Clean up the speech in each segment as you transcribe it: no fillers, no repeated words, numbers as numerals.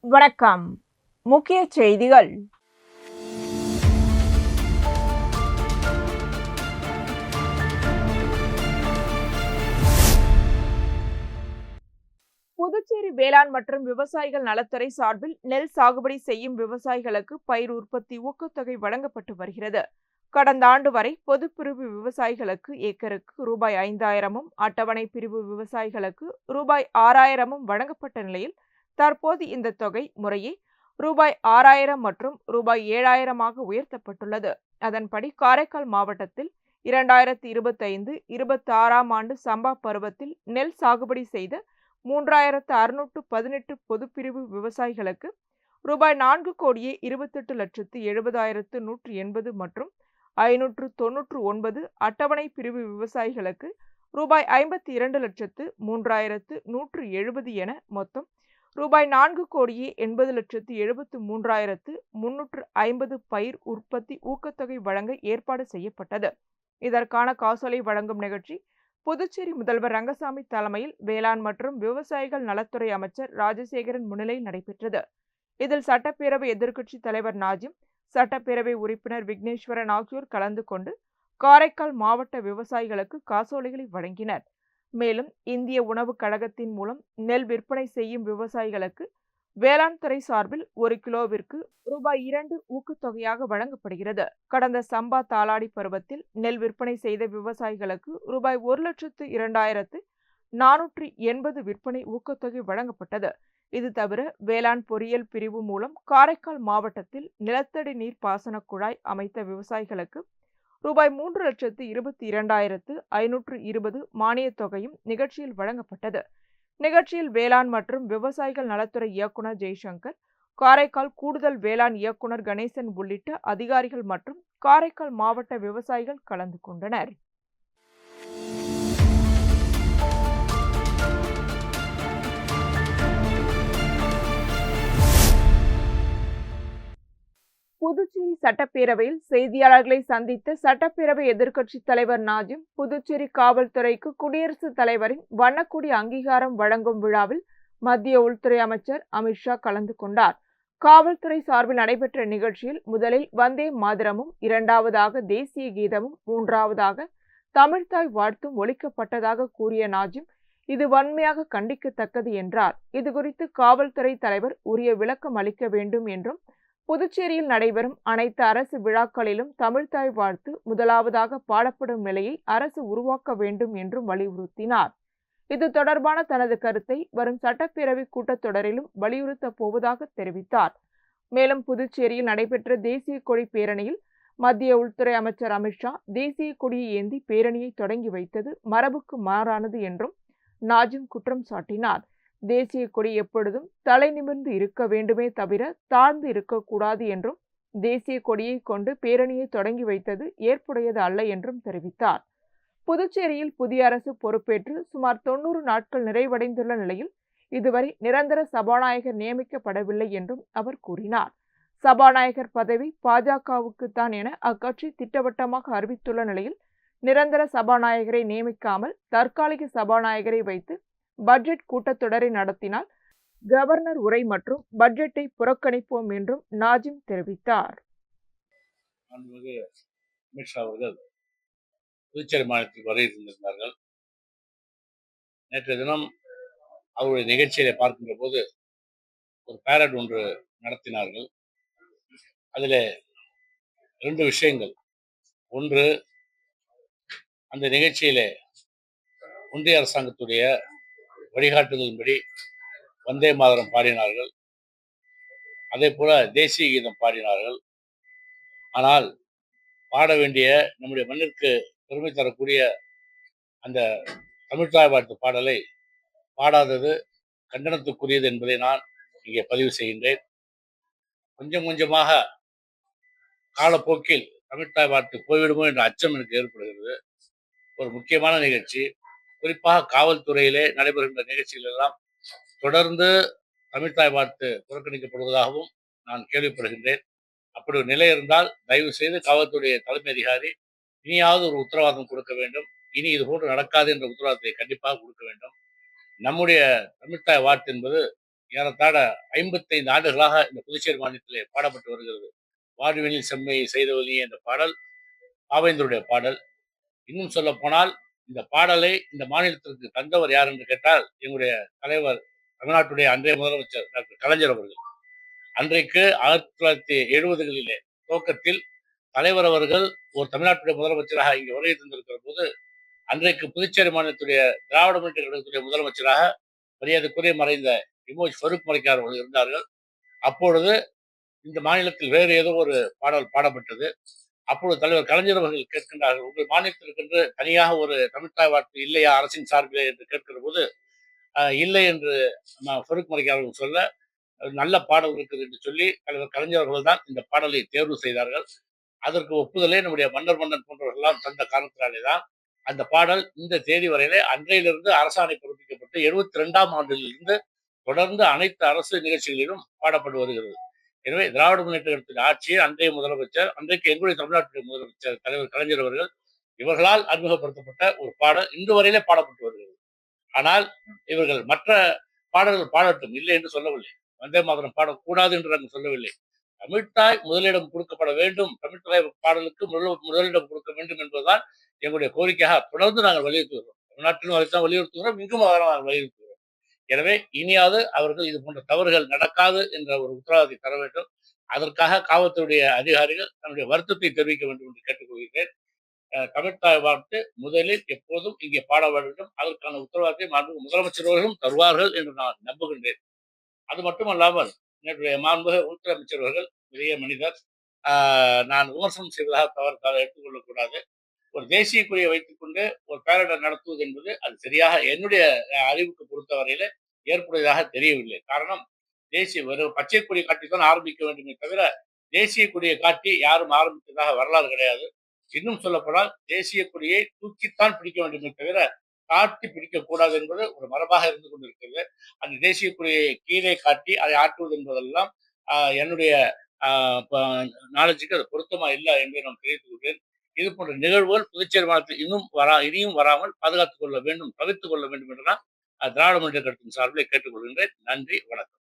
வணக்கம். முக்கிய செய்திகள். புதுச்சேரி வேளாண் மற்றும் விவசாயிகள் நலத்துறை சார்பில் நெல் சாகுபடி செய்யும் விவசாயிகளுக்கு பயிர் உற்பத்தி ஊக்கத்தொகை வழங்கப்பட்டு வருகிறது. கடந்த ஆண்டு வரை பொதுப்பிரிவு விவசாயிகளுக்கு ஏக்கருக்கு ரூபாய் 5,000மும், அட்டவணை பிரிவு விவசாயிகளுக்கு ரூபாய் 6,000மும் வழங்கப்பட்ட நிலையில் தற்போது இந்த தொகை முறையே ரூபாய் 6,000 மற்றும் ரூபாய் 7,000ஆக உயர்த்தப்பட்டுள்ளது. அதன்படி காரைக்கால் மாவட்டத்தில் 2025-26ஆம் ஆண்டு சம்பா பருவத்தில் நெல் சாகுபடி செய்த 3,618 பொதுப்பிரிவு விவசாயிகளுக்கு ரூபாய் 4,28,70,180 மற்றும் 599 அட்டவணை பிரிவு விவசாயிகளுக்கு ரூபாய் 52,03,170 என மொத்தம் ரூபாய் 4,80,73,350 பயிர் உற்பத்தி ஊக்கத்தொகை வழங்க ஏற்பாடு செய்யப்பட்டது. இதற்கான காசோலை வழங்கும் நிகழ்ச்சி புதுச்சேரி முதல்வர் ரங்கசாமி தலைமையில் வேளாண் மற்றும் விவசாயிகள் நலத்துறை அமைச்சர் ராஜசேகரன் முன்னிலையில் நடைபெற்றது. இதில் சட்டப்பேரவை எதிர்க்கட்சி தலைவர் நாஜிம், சட்டப்பேரவை உறுப்பினர் விக்னேஸ்வரன் ஆகியோர் கலந்து கொண்டு காரைக்கால் மாவட்ட விவசாயிகளுக்கு காசோலைகளை வழங்கினர். மேலும் இந்திய உணவு கழகத்தின் மூலம் நெல் விற்பனை செய்யும் விவசாயிகளுக்கு வேளாண் துறை சார்பில் 1 கிலோவிற்கு ரூபாய் 2 ஊக்கத்தொகையாக வழங்கப்படுகிறது. கடந்த சம்பா தாளாடி பருவத்தில் நெல் விற்பனை செய்த விவசாயிகளுக்கு ரூபாய் 1,02,480 விற்பனை ஊக்கத்தொகை வழங்கப்பட்டது. இது தவிர வேளாண் பொறியியல் பிரிவு மூலம் காரைக்கால் மாவட்டத்தில் நிலத்தடி நீர் பாசன குழாய் அமைத்த விவசாயிகளுக்கு ரூபாய் 3,22,520 மானியத் தொகையும் நிகழ்ச்சியில் வழங்கப்பட்டது. நிகழ்ச்சியில் வேளாண் மற்றும் விவசாயிகள் நலத்துறை இயக்குனர் ஜெய்சங்கர், காரைக்கால் கூடுதல் வேளாண் இயக்குனர் கணேசன் உள்ளிட்ட அதிகாரிகள் மற்றும் காரைக்கால் மாவட்ட விவசாயிகள் கலந்து கொண்டனர். புதுச்சேரி சட்டப்பேரவையில் செய்தியாளர்களை சந்தித்த சட்டப்பேரவை எதிர்க்கட்சித் தலைவர் நாஜிம், புதுச்சேரி காவல்துறைக்கு குடியரசுத் தலைவரின் வண்ணக்கொடி அங்கீகாரம் வழங்கும் விழாவில் மத்திய உள்துறை அமைச்சர் அமித்ஷா கலந்து கொண்டார். காவல்துறை சார்பில் நடைபெற்ற நிகழ்ச்சியில் முதலில் வந்தே மாதரமும், இரண்டாவதாக தேசிய கீதமும், மூன்றாவதாக தமிழ்த்தாய் வாழ்த்தும் ஒலிக்கப்பட்டதாக கூறிய நாஜிம், இது வன்மையாக கண்டிக்கத்தக்கது என்றார். இதுகுறித்து காவல்துறை தலைவர் உரிய விளக்கம் அளிக்க வேண்டும் என்றும், புதுச்சேரியில் நடைபெறும் அனைத்து அரசு விழாக்களிலும் தமிழ்த்தாய் வாழ்த்து முதலாவதாக பாடப்படும் நிலையை அரசு உருவாக்க வேண்டும் என்றும் வலியுறுத்தினார். இது தொடர்பான தனது கருத்தை வரும் சட்டப்பேரவை கூட்டத்தொடரிலும் வலியுறுத்தப் போவதாக தெரிவித்தார். மேலும் புதுச்சேரியில் நடைபெற்ற தேசிய கொடி பேரணியில் மத்திய உள்துறை அமைச்சர் அமித்ஷா தேசிய கொடியை ஏந்தி பேரணியை தொடங்கி வைத்தது மரபுக்கு மாறானது என்றும் நாஜிம் குற்றம் சாட்டினார். தேசிய கொடி எப்பொழுதும் தலை நிமிர்ந்து இருக்க வேண்டுமே தவிர தாழ்ந்து இருக்கக்கூடாது என்றும், தேசிய கொடியை கொண்டு பேரணியை தொடங்கி வைத்தது ஏற்புடையது அல்ல என்றும் தெரிவித்தார். புதுச்சேரியில் புதிய அரசு பொறுப்பேற்று சுமார் 90 நாட்கள் நிறைவடைந்துள்ள நிலையில் இதுவரை நிரந்தர சபாநாயகர் நியமிக்கப்படவில்லை என்றும் அவர் கூறினார். சபாநாயகர் பதவி பாஜகவுக்கு தான் என அக்கட்சி திட்டவட்டமாக அறிவித்துள்ள நிலையில் நிரந்தர சபாநாயகரை நியமிக்காமல் தற்காலிக சபாநாயகரை வைத்து பட்ஜெட் கூட்டத்தொடரை நடத்தினால் கவர்னர் உரை மற்றும் பட்ஜெட்டை புறக்கணிப்போம் என்றும் நாஜிம் தெரிவித்தார். புதுச்சேரி மாநிலத்தில் வருகின்றிருந்தார்கள். நேற்றைய தினம் அவருடைய நிகழ்ச்சியை பார்க்கின்ற போது ஒரு பேரட் ஒன்று நடத்தினார்கள். அதில் 2 விஷயங்கள். ஒன்று, அந்த நிகழ்ச்சியிலே ஒன்றிய அரசாங்கத்துடைய வழிகாட்டுதலின்படி வந்தே மாதரம் பாடினார்கள். அதே போல தேசிய கீதம் பாடினார்கள். ஆனால் பாட வேண்டிய நம்முடைய மண்ணிற்கு பெருமை தரக்கூடிய அந்த தமிழ்த்தாய் வாழ்த்து பாடலை பாடாதது கண்டனத்துக்குரியது என்பதை நான் இங்கே பதிவு செய்கின்றேன். கொஞ்சம் கொஞ்சமாக காலப்போக்கில் தமிழ்த்தாய் வாழ்த்து போய்விடுமோ என்ற அச்சம் எனக்கு ஏற்படுகிறது. ஒரு முக்கியமான நிகழ்ச்சி, குறிப்பாக காவல்துறையிலே நடைபெறுகின்ற நிகழ்ச்சிகள் எல்லாம் தொடர்ந்து தமிழ்த்தாய் வாழ்த்து புறக்கணிக்கப்படுவதாகவும் நான் கேள்விப்படுகின்றேன். அப்படி ஒரு நிலை இருந்தால் தயவு செய்து காவல்துறை தலைமை அதிகாரி இனியாவது ஒரு உத்தரவாதம் கொடுக்க வேண்டும். இனி இது போன்று நடக்காது என்ற உத்தரவாதத்தை கண்டிப்பாக கொடுக்க வேண்டும். நம்முடைய தமிழ்த்தாய் வாழ்த்து என்பது ஏறத்தாழ 55 ஆண்டுகளாக இந்த புதுச்சேரி மாநிலத்திலே பாடப்பட்டு வருகிறது. வாழ்வினில் செம்மையை செய்தவனி என்ற பாடல் பாவேந்தருடைய பாடல். இன்னும் சொல்ல போனால் இந்த பாடலை இந்த மாநிலத்திற்கு தந்தவர் யார் என்று கேட்டால் எங்களுடைய தலைவர், தமிழ்நாட்டுடைய அன்றைய முதலமைச்சர் டாக்டர் கலைஞர் அவர்கள். அன்றைக்கு 1970களிலே துவக்கத்தில் தலைவர் அவர்கள் ஒரு தமிழ்நாட்டுடைய முதலமைச்சராக இங்கு வருகை தந்திருக்கிற போது, அன்றைக்கு புதுச்சேரி மாநிலத்துடைய திராவிட முன்னேற்ற கழகத்துடைய முதலமைச்சராக மரியாதைக்குரிய மறைந்த இமோஜ் ஃபரூக் மலிக்கார் அவர்கள் இருந்தார்கள். அப்பொழுது இந்த மாநிலத்தில் வேறு ஏதோ ஒரு பாடல் பாடப்பட்டது. அப்பொழுது தலைவர் கலைஞர் அவர்கள் கேட்கின்றார்கள், உங்கள் மாநிலத்திற்கென்று தனியாக ஒரு தமிழ்த்தாய் வாழ்த்து இல்லையா அரசின் சார்பிலே என்று கேட்கிற போது, இல்லை என்று ஃபரூக் மலிக்கார் அவர்கள் சொல்ல, நல்ல பாடல் இருக்குது என்று சொல்லி தலைவர் கலைஞர் அவர்கள் தான் இந்த பாடலை தேர்வு செய்தார்கள். அதற்கு ஒப்புதலே நம்முடைய மன்னர் போன்றவர்கள் எல்லாம் தந்த காரணத்தினாலே தான் அந்த பாடல் இந்த தேதி வரையிலே அன்றையிலிருந்து அரசாணை பிறப்பிக்கப்பட்டு 72ஆம் ஆண்டிலிருந்து தொடர்ந்து அனைத்து அரசு நிகழ்ச்சிகளிலும் பாடப்பட்டு வருகிறது. எனவே திராவிட முன்னேற்ற கழகத்தின் ஆட்சியை அன்றைய முதலமைச்சர், அன்றைக்கு எங்களுடைய தமிழ்நாட்டுடைய முதலமைச்சர் தலைவர் கலைஞர் அவர்கள் இவர்களால் அறிமுகப்படுத்தப்பட்ட ஒரு பாடல் இன்று வரையிலே பாடப்பட்டு வருகிறது. ஆனால் இவர்கள் மற்ற பாடல்கள் பாடட்டும், இல்லை என்று சொல்லவில்லை. வந்தே மாதரம் பாடக்கூடாது என்று நாங்கள் சொல்லவில்லை. தமிழ்த்தாய் முதலிடம் கொடுக்கப்பட வேண்டும், தமிழ்த்தாய் பாடலுக்கு முதலிடம் கொடுக்க வேண்டும் என்பதுதான் எங்களுடைய கோரிக்கையாக தொடர்ந்து நாங்கள் வலியுறுத்துகிறோம். தமிழ்நாட்டிலும் அதைத்தான் வலியுறுத்துகிறோம், இங்கும் நாங்கள் வலியுறுத்துகிறோம். எனவே இனியாவது அவர்கள் இது போன்ற தவறுகள் நடக்காது என்ற ஒரு உத்தரவாதத்தை தர வேண்டும். அதற்காக காவல்துறையுடைய அதிகாரிகள் தன்னுடைய வருத்தத்தை தெரிவிக்க வேண்டும் என்று கேட்டுக்கொள்கிறேன். தமிழ்த்தாய் வாழ்த்து முதலில் எப்போதும் இங்கே பாட வேண்டும். அதற்கான உத்தரவாதத்தை மாண்புமிகு முதலமைச்சர் அவர்களும் தருவார்கள் என்று நான் நம்புகின்றேன். அது மட்டுமல்லாமல் என்னுடைய மாண்புமிகு உள்துறை அமைச்சர் அவர்கள் பெரிய மனிதர். நான் விமர்சனம் செய்வதாக தவறுக்காக எடுத்துக்கொள்ளக்கூடாது. ஒரு தேசிய கொடியை வைத்துக் கொண்டு ஒரு பேரடர் நடத்துவது என்பது அது சரியாக என்னுடைய அறிவுக்கு பொறுத்தவரையில ஏற்புடையதாக தெரியவில்லை. காரணம், தேசிய வெறும் பச்சை கொடி காட்டித்தான் ஆரம்பிக்க வேண்டுமே தவிர தேசிய கொடியை காட்டி யாரும் ஆரம்பித்ததாக வரலாறு கிடையாது. இன்னும் சொல்லப்போனால் தேசிய கொடியை தூக்கித்தான் பிடிக்க வேண்டுமே தவிர காட்டி பிடிக்கக்கூடாது என்பது ஒரு மரபாக இருந்து கொண்டிருக்கிறது. அந்த தேசிய கொடியை கீழே காட்டி அதை ஆட்டுவது என்பதெல்லாம் என்னுடைய நாலேஜுக்கு அது பொருத்தமா இல்லை என்று நான் தெரிவித்துக் கொள்கிறேன். இது போன்ற நிகழ்வுகள் புதுச்சேரி மாநிலத்தில் இனியும் வராமல் பாதுகாத்துக் கொள்ள வேண்டும், தவிர்த்துக் கொள்ள வேண்டும் என்று நான் திராவிட முன்னேற்ற கழகத்தின் சார்பிலே கேட்டுக்கொள்கின்றேன். நன்றி, வணக்கம்.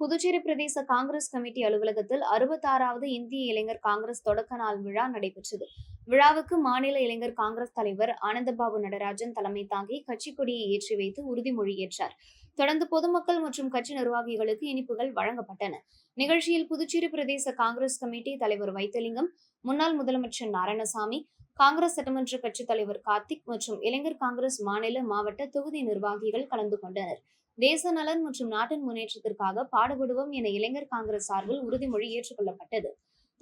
புதுச்சேரி பிரதேச காங்கிரஸ் கமிட்டி அலுவலகத்தில் 66வது இந்திய இளைஞர் காங்கிரஸ் தொடக்க நாள் விழா நடைபெற்றது. விழாவுக்கு மாநில இளைஞர் காங்கிரஸ் தலைவர் ஆனந்தபாபு நடராஜன் தலைமை தாங்கி கட்சி கொடியை ஏற்றி வைத்து உறுதிமொழி ஏற்றார். தொடர்ந்து பொதுமக்கள் மற்றும் கட்சி நிர்வாகிகளுக்கு இனிப்புகள் வழங்கப்பட்டன. நிகழ்ச்சியில் புதுச்சேரி பிரதேச காங்கிரஸ் கமிட்டி தலைவர் வைத்திலிங்கம், முன்னாள் முதலமைச்சர் நாராயணசாமி, காங்கிரஸ் சட்டமன்ற கட்சித் தலைவர் கார்த்திக் மற்றும் இளைஞர் காங்கிரஸ் மாநில, மாவட்ட, தொகுதி நிர்வாகிகள் கலந்து கொண்டனர். தேச நலன் மற்றும் நாட்டின் முன்னேற்றத்திற்காக பாடுபடுவோம் என இளைஞர் காங்கிரஸ் சார்பில் உறுதிமொழி ஏற்றுக்கொள்ளப்பட்டது.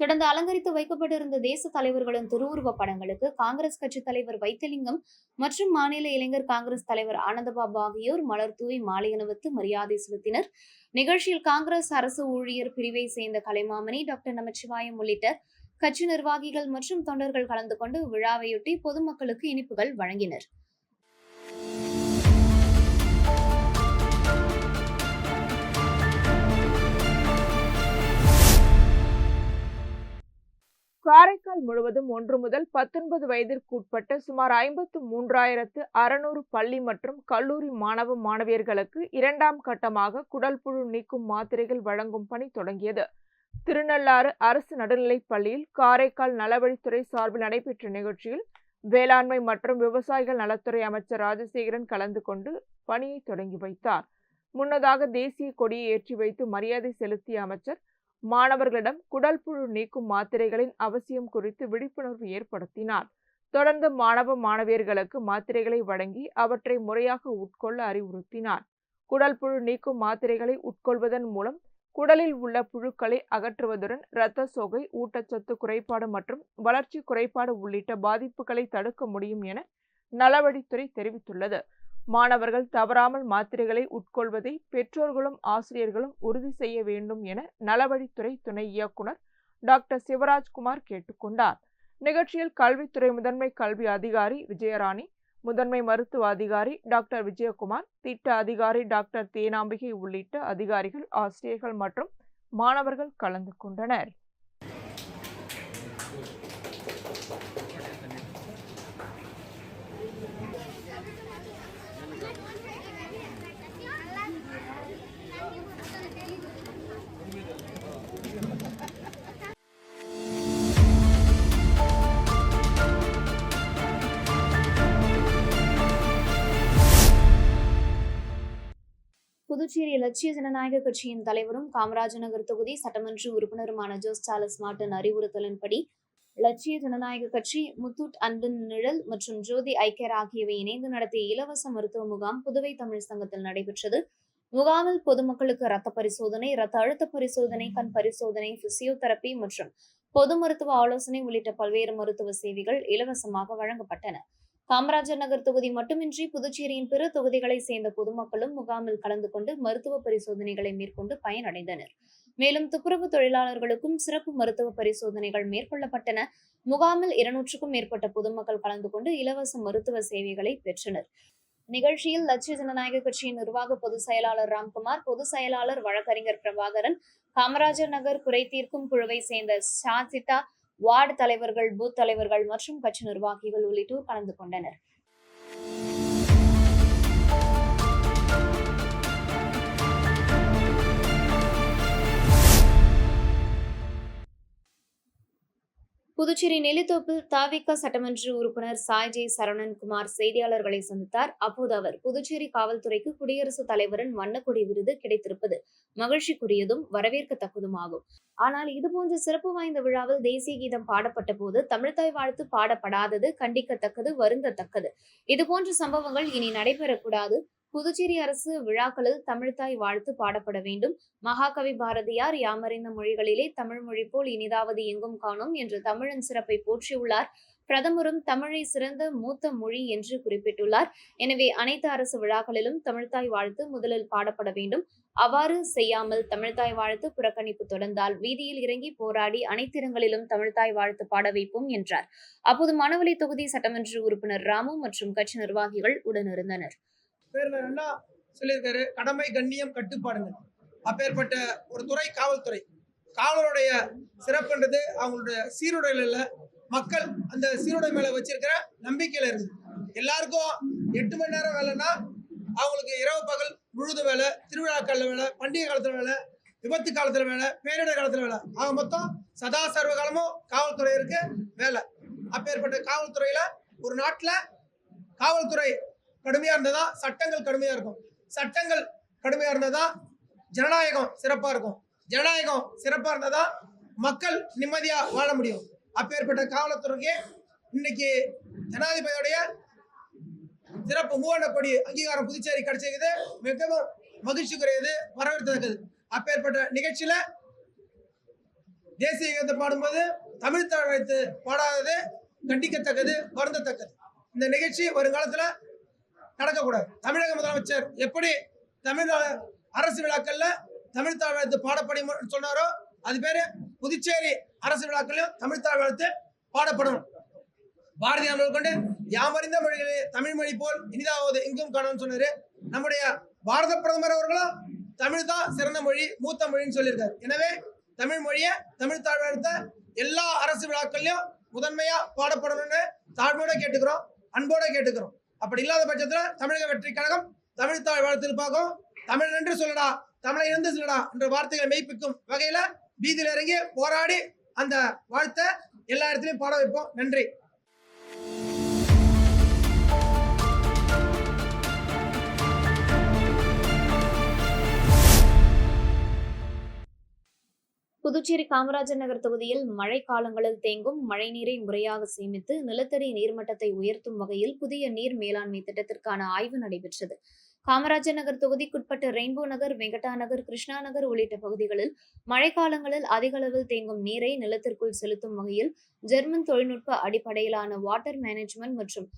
தொடர்ந்து அலங்கரித்து வைக்கப்பட்டிருந்த தேச தலைவர்களின் திருவுருவ படங்களுக்கு காங்கிரஸ் கட்சி தலைவர் வைத்திலிங்கம் மற்றும் மாநில இளைஞர் காங்கிரஸ் தலைவர் ஆனந்தபாபு ஆகியோர் மலர் தூவி மாலை அணிவித்து மரியாதை செலுத்தினர். நிகழ்ச்சியில் காங்கிரஸ் அரசு ஊழியர் பிரிவை சேர்ந்த கலைமாமணி, டாக்டர் நமச்சிவாயம் உள்ளிட்ட கட்சி நிர்வாகிகள் மற்றும் தொண்டர்கள் கலந்து கொண்டு விழாவையொட்டி பொதுமக்களுக்கு இனிப்புகள் வழங்கினர். காரைக்கால் முழுவதும் 1 முதல் 19 வயதிற்குட்பட்ட சுமார் 53,600 பள்ளி மற்றும் கல்லூரி மாணவ மாணவியர்களுக்கு 2ஆம் கட்டமாக குடல்புழு நீக்கும் மாத்திரைகள் வழங்கும் பணி தொடங்கியது. திருநள்ளாறு அரசு நடுநிலைப் பள்ளியில் காரைக்கால் நலவழித்துறை சார்பில் நடைபெற்ற நிகழ்ச்சியில் வேளாண்மை மற்றும் விவசாயிகள் நலத்துறை அமைச்சர் ராஜசேகரன் கலந்து கொண்டு பணியை தொடங்கி வைத்தார். முன்னதாக தேசிய கொடியை ஏற்றி வைத்து மரியாதை செலுத்திய அமைச்சர் மாணவர்களிடம் குடல்புழு நீக்கும் மாத்திரைகளின் அவசியம் குறித்து விழிப்புணர்வு ஏற்படுத்தினார். தொடர்ந்து மாணவ மாணவியர்களுக்கு மாத்திரைகளை வழங்கி அவற்றை முறையாக உட்கொள்ள அறிவுறுத்தினார். குடல்புழு நீக்கும் மாத்திரைகளை உட்கொள்வதன் மூலம் குடலில் உள்ள புழுக்களை அகற்றுவதுடன் இரத்த சோகை, ஊட்டச்சத்து குறைபாடு மற்றும் வளர்ச்சி குறைபாடு உள்ளிட்ட பாதிப்புகளை தடுக்க முடியும் என நலவழித்துறை தெரிவித்துள்ளது. மாணவர்கள் தவறாமல் மாத்திரைகளை உட்கொள்வதை பெற்றோர்களும் ஆசிரியர்களும் உறுதி செய்ய வேண்டும் என நலவழித்துறை துணை இயக்குனர் டாக்டர் சிவராஜ்குமார் கேட்டுக்கொண்டார். நிகழ்ச்சியில் கல்வித்துறை முதன்மை கல்வி அதிகாரி விஜயராணி, முதன்மை மருத்துவ அதிகாரி டாக்டர் விஜயகுமார், திட்ட அதிகாரி டாக்டர் தேனாம்பிகை உள்ளிட்ட அதிகாரிகள், ஆசிரியர்கள் மற்றும் மாணவர்கள் கலந்து கொண்டனர். புதுச்சேரி லட்சிய ஜனநாயக கட்சியின் தலைவரும் காமராஜர் நகர் தொகுதி சட்டமன்ற உறுப்பினருமான ஜோஸ் சார்லஸ் மார்டன் அறிவுறுத்தலின்படி லட்சிய ஜனநாயக கட்சி, முத்தூட் அன்பின் நிழல் மற்றும் ஜோதி ஐக்கியர் ஆகியவை இணைந்து நடத்திய இலவச மருத்துவ முகாம் புதுவை தமிழ் சங்கத்தில் நடைபெற்றது. முகாமில் பொதுமக்களுக்கு ரத்த பரிசோதனை, ரத்த அழுத்த பரிசோதனை, கண் பரிசோதனை, பிசியோதெரபி மற்றும் பொது மருத்துவ ஆலோசனை உள்ளிட்ட பல்வேறு மருத்துவ சேவைகள் இலவசமாக வழங்கப்பட்டன. காமராஜர் நகர் தொகுதி மட்டுமின்றி புதுச்சேரியின் பிற தொகுதிகளை சேர்ந்த பொதுமக்களும் முகாமில் கலந்து கொண்டு மருத்துவ பரிசோதனைகளை மேற்கொண்டு பயனடைந்தனர். மேலும் துப்புரவு தொழிலாளர்களுக்கும் சிறப்பு மருத்துவ பரிசோதனைகள் மேற்கொள்ளப்பட்டன. முகாமில் 200க்கும் மேற்பட்ட பொதுமக்கள் கலந்து கொண்டு இலவச மருத்துவ சேவைகளை பெற்றனர். நிகழ்ச்சியில் லட்சிய ஜனநாயக கட்சியின் நிர்வாக பொதுச் செயலாளர் ராம்குமார், பொதுச் செயலாளர் வழக்கறிஞர் பிரபாகரன், காமராஜர் நகர் குறை தீர்க்கும் குழுவை சேர்ந்த ஷாஜிதா, வார்டு தலைவர்கள், பூத் தலைவர்கள் மற்றும் கட்சி நிர்வாகிகள் உள்ளிட்டோர் கலந்து கொண்டனர். புதுச்சேரி நெல்லித்தோப்பில் தவிக சட்டமன்ற உறுப்பினர் சாய் ஜே சரவணன்குமார் செய்தியாளர்களை சந்தித்தார். அப்போது அவர், புதுச்சேரி காவல்துறைக்கு குடியரசுத் தலைவரின் வண்ணக்கொடி விருது கிடைத்திருப்பது மகிழ்ச்சிக்குரியதும் வரவேற்கத்தக்கதுமாகும். ஆனால் இதுபோன்ற சிறப்பு வாய்ந்த விழாவில் தேசிய கீதம் பாடப்பட்ட போது தமிழ்த்தாய் வாழ்த்து பாடப்படாதது கண்டிக்கத்தக்கது, வருந்தத்தக்கது. இதுபோன்ற சம்பவங்கள் இனி நடைபெறக்கூடாது. புதுச்சேரி அரசு விழாக்களில் தமிழ்த்தாய் வாழ்த்து பாடப்பட வேண்டும். மகாகவி பாரதியார் யாமறிந்த மொழிகளிலே தமிழ் மொழி போல் இனிதாவது எங்கும் காணோம் என்று தமிழின் சிறப்பை போற்றியுள்ளார். பிரதமரும் தமிழை சிறந்த மூத்த மொழி என்று குறிப்பிட்டுள்ளார். எனவே அனைத்து அரசு விழாக்களிலும் தமிழ்த்தாய் வாழ்த்து முதலில் பாடப்பட வேண்டும். அவ்வாறு செய்யாமல் தமிழ்த்தாய் வாழ்த்து புறக்கணிப்பு தொடர்ந்தால் வீதியில் இறங்கி போராடி அனைத்திடங்களிலும் தமிழ்த்தாய் வாழ்த்து பாட வைப்போம் என்றார். அப்போது மணவெளி தொகுதி சட்டமன்ற உறுப்பினர் ராமு மற்றும் கட்சி நிர்வாகிகள் உடனிருந்தனர். பேர்ல என்ன சொல்லியிருக்காரு, கடமை, கண்ணியம், கட்டுப்பாடுங்க. அப்பேற்பட்ட ஒரு துறை காவல்துறை. காவலருடைய சிறப்புன்றது அவங்களுடைய சீருடையில இல்ல, மக்கள் அந்த சீருடை மேல வச்சிருக்கிற நம்பிக்கையில இருக்குது. எல்லாருக்கும் 8 மணி நேரம் வேலைன்னா அவங்களுக்கு இரவு பகல் முழுது வேலை, திருவிழாக்கள்ல வேலை, பண்டிகை காலத்துல வேலை, விபத்து காலத்துல வேலை, பேரிடர் காலத்துல வேலை. ஆக மொத்தம் சதா சர்வ காலமும் காவல்துறையிற்கு வேலை. அப்பேற்பட்ட காவல்துறையில ஒரு நாட்டுல காவல்துறை கடுமையா இருந்ததா சட்டங்கள் கடுமையா இருக்கும். சட்டங்கள் கடுமையா இருந்ததா ஜனநாயகம் சிறப்பா இருக்கும். ஜனநாயகம் சிறப்பா இருந்ததா மக்கள் நிம்மதியா வாழ முடியும். அப்பேற்பட்ட காவல்துறைக்கு இன்னைக்கு ஜனாதிபதியுடைய சிறப்பு மூவண்ண கொடி அங்கீகாரம் புதுச்சேரி கிடைச்சிருக்குது. மிகவும் மகிழ்ச்சிக்குரியது, வரவேற்கத்தக்கது. அப்பேற்பட்ட நிகழ்ச்சியில தேசிய கீதத்தை பாடும்போது தமிழ் தாய் வாழ்த்து பாடாதது கண்டிக்கத்தக்கது, வருந்தத்தக்கது. இந்த நிகழ்ச்சி வருங்காலத்துல நடக்கக்கூடாது. தமிழக முதலமைச்சர் எப்படி தமிழ்நாடு அரசு விழாக்கள்ல தமிழ் தாய் வாழ்த்து பாடப்படும் சொன்னாரோ அது பேரு புதுச்சேரி அரசு விழாக்கள்லயும் தமிழ் தாய் வாழ்த்து பாடப்படணும். பாரதியார் கொண்டு யாமறிந்த மொழிகளே தமிழ் மொழி போல் இனிதாவது எங்கும் காணும்னு சொன்னாரு. நம்முடைய பாரத பிரதமர் அவர்களும் தமிழ் தான் சிறந்த மொழி, மூத்த மொழின்னு சொல்லியிருக்காரு. எனவே தமிழ் மொழிய தமிழ் தாய் வாழ்த்த எல்லா அரசு விழாக்கள்லயும் முதன்மையா பாடப்படணும்னு தாழ்மையோட கேட்டுக்கிறோம், அன்போட கேட்டுக்கிறோம். அப்படி இல்லாத பட்சத்துல தமிழக வெற்றி கழகம் தமிழ் தாய் வாழ்த்திருப்பாகும். தமிழ் என்று சொல்லடா, தமிழை இருந்து சொல்லடா என்ற வார்த்தைகளை மெய்ப்பிக்கும் வகையில வீதியில இறங்கி போராடி அந்த வாழ்த்தை எல்லா இடத்துலயும் பாட வைப்போம். நன்றி. புதுச்சேரி காமராஜர் நகர் தொகுதியில் மழை காலங்களில் தேங்கும் மழைநீரை முறையாக சேமித்து நிலத்தடி நீர்மட்டத்தை உயர்த்தும் வகையில் புதிய நீர் மேலாண்மை திட்டத்திற்கான ஆய்வு நடைபெற்றது. காமராஜர் நகர் தொகுதிக்குட்பட்ட ரெயின்போ நகர், வெங்கடா நகர், கிருஷ்ணா நகர் உள்ளிட்ட பகுதிகளில் மழைக்காலங்களில் அதிக அளவில் தேங்கும் நீரை நிலத்திற்குள் செலுத்தும் வகையில் ஜெர்மன் தொழில்நுட்ப அடிப்படையிலான வாட்டர் மேனேஜ்மெண்ட் மற்றும்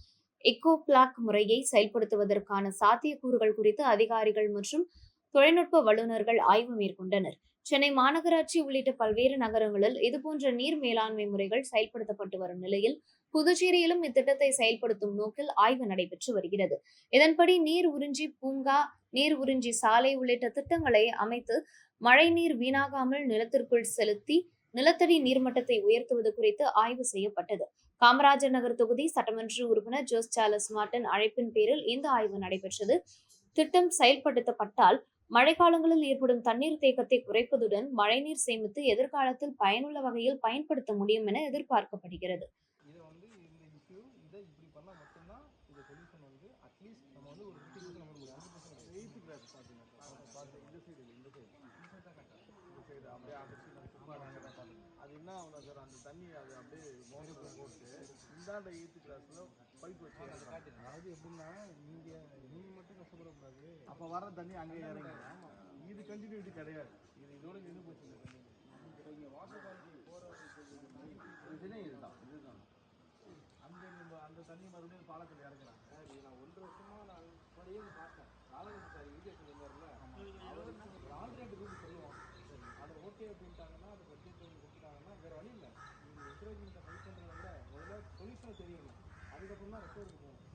எக்கோ பிளாக் முறையை செயல்படுத்துவதற்கான சாத்தியக்கூறுகள் குறித்து அதிகாரிகள் மற்றும் தொழில்நுட்ப வல்லுநர்கள் ஆய்வு மேற்கொண்டனர். சென்னை மாநகராட்சி உள்ளிட்ட பல்வேறு நகரங்களில் இதுபோன்ற நீர் மேலாண்மை முறைகள் செயல்படுத்தப்பட்டு வரும் நிலையில் புதுச்சேரியிலும் இத்திட்டத்தை செயல்படுத்தும் நோக்கில் ஆய்வு நடைபெற்று வருகிறது. இதன்படி நீர் உறிஞ்சி பூங்கா, நீர் உறிஞ்சி சாலை உள்ளிட்ட திட்டங்களை அமைத்து மழைநீர் வீணாகாமல் நிலத்திற்குள் செலுத்தி நிலத்தடி நீர்மட்டத்தை உயர்த்துவது குறித்து ஆய்வு செய்யப்பட்டது. காமராஜர் நகர் தொகுதி சட்டமன்ற உறுப்பினர் ஜோஸ் சார்லஸ் மார்டன் அழைப்பின் பேரில் இந்த ஆய்வு நடைபெற்றது. திட்டம் செயல்படுத்தப்பட்டால் மழைக்காலங்களில் ஏற்படும் தண்ணீர் தேக்கத்தை குறைப்பதுடன் மழைநீர் சேமித்து எதிர்காலத்தில் பயனுள்ள வகையில் பயன்படுத்த முடியும் என எதிர்பார்க்கப்படுகிறது. என்ன ஆகுனா சார், அந்த தண்ணி அது அப்படியே மோட்டரில் போட்டு இந்தாண்ட 8th கிளாஸில் பைப் வச்சு அதாவது எப்படின்னா நீங்கள் மட்டும் கஷ்டப்படக்கூடாது, அப்போ வர தண்ணி அங்கே இறங்கி இது கண்டினியூட்டி கிடையாது, இது இதோட நின்று போச்சு. இந்த தண்ணி இங்கே வாட்டர் குவாலிட்டி போகிற இதுதான் அந்த தண்ணி மறுபடியும் பாலத்தில் இறங்குறாங்க. நான் 1 வருஷமாக நான் முன்னாடியே பார்த்தேன். நாளைக்கு சார் இரிகேஷன் இருந்தார்ல, அவர் ஆல்ரெடி ரூல் சொல்லுவோம், அதை ஓகே அப்படின்ட்டாங்கன்னா அதை பட்ஜெட் கொடுத்துட்டாங்கன்னா வேறு வழி இல்லை. நீங்கள் என்கரேஜ்மெண்ட்டை ஃபைட் பண்ணுறத விட முதல்ல சொல்யூஷனை தெரியணும், அதுக்கப்புறம் தான் ரெஸ்டோருக்கு போகணும்.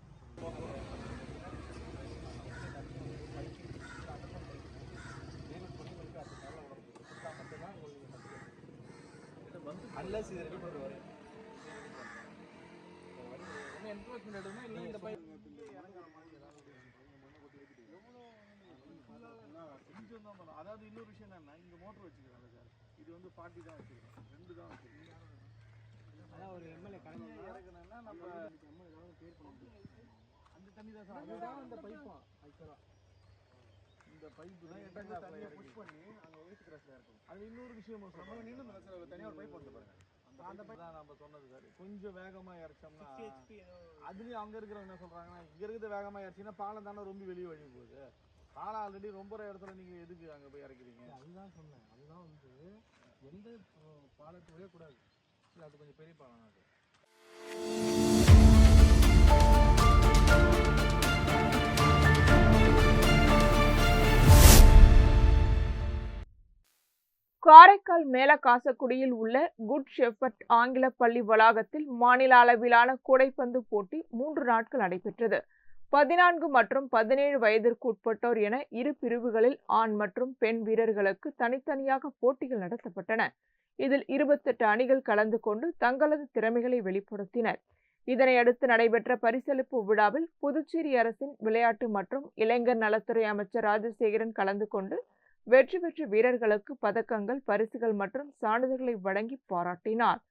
அன்லஸ் இது ரெடி பண்ணுவார் என்ஃபோர்ஸ்மெண்ட் எடுக்கணும், இல்லை இந்த பைப் கொஞ்சம் தான் பண்ணும். அதாவது இன்னொரு விஷயம் என்னன்னா, இங்கே மோட்டர் வச்சுக்கிறாங்க சார், இது வந்து 40 தான் வச்சுக்கிறோம், 2 தான் வச்சுருக்கோம். அதான் ஒரு எம்எல்ஏ கடமை இறக்குனா நம்ம பேர் பண்ண முடியும். அந்த தண்ணி தான் சார், அதுதான் அந்த பைப்பும் ஆக்சுவலாக இந்த பைப்பு தான் எட்டாவது தண்ணியை புஷ் பண்ணி அங்கே 8th கிளாஸில் இருக்கும். அது இன்னொரு விஷயம் நம்ம நின்று சார், தனியாக ஒரு பைப் வந்து பாருங்க, அந்த பைப் தான் நம்ம சொன்னது சார். கொஞ்சம் வேகமாக இறச்சோம்னா அதுலேயும் அங்கே இருக்கிறவங்க என்ன சொல்கிறாங்கன்னா, இங்கே இருக்கிறது வேகமாக இறச்சிங்கன்னா பாலம் தானே ரொம்ப வெளியே வழி போகுது. பாலம் ஆல்ரெடி ரொம்ப இடத்துல நீங்கள் எதுக்கு அங்கே போய் இறக்குறீங்க? அதுதான் சொன்னேன், அதுதான் வந்து எந்த பாலத்தை விடக்கூடாது. இல்லை அது கொஞ்சம் பெரிய பாலம் அது. காரைக்கால் மேலகாசக்குடியில் உள்ள குட் ஷெப்பர்ட் ஆங்கில பள்ளி வளாகத்தில் மாநில அளவிலான கூடைப்பந்து போட்டி 3 நாட்கள் நடைபெற்றது. 14 மற்றும் 17 வயதிற்கு உட்பட்டோர் என 2 பிரிவுகளில் ஆண் மற்றும் பெண் வீரர்களுக்கு தனித்தனியாக போட்டிகள் நடத்தப்பட்டன. இதில் 28 அணிகள் கலந்து கொண்டு தங்களது திறமைகளை வெளிப்படுத்தினர். இதனையடுத்து நடைபெற்ற பரிசளிப்பு விழாவில் புதுச்சேரி அரசின் விளையாட்டு மற்றும் இளைஞர் நலத்துறை அமைச்சர் ராஜசேகரன் கலந்து கொண்டு வெற்றி பெற்ற வீரர்களுக்கு பதக்கங்கள், பரிசுகள் மற்றும் சான்றிதழ்களை வழங்கி பாராட்டினார்.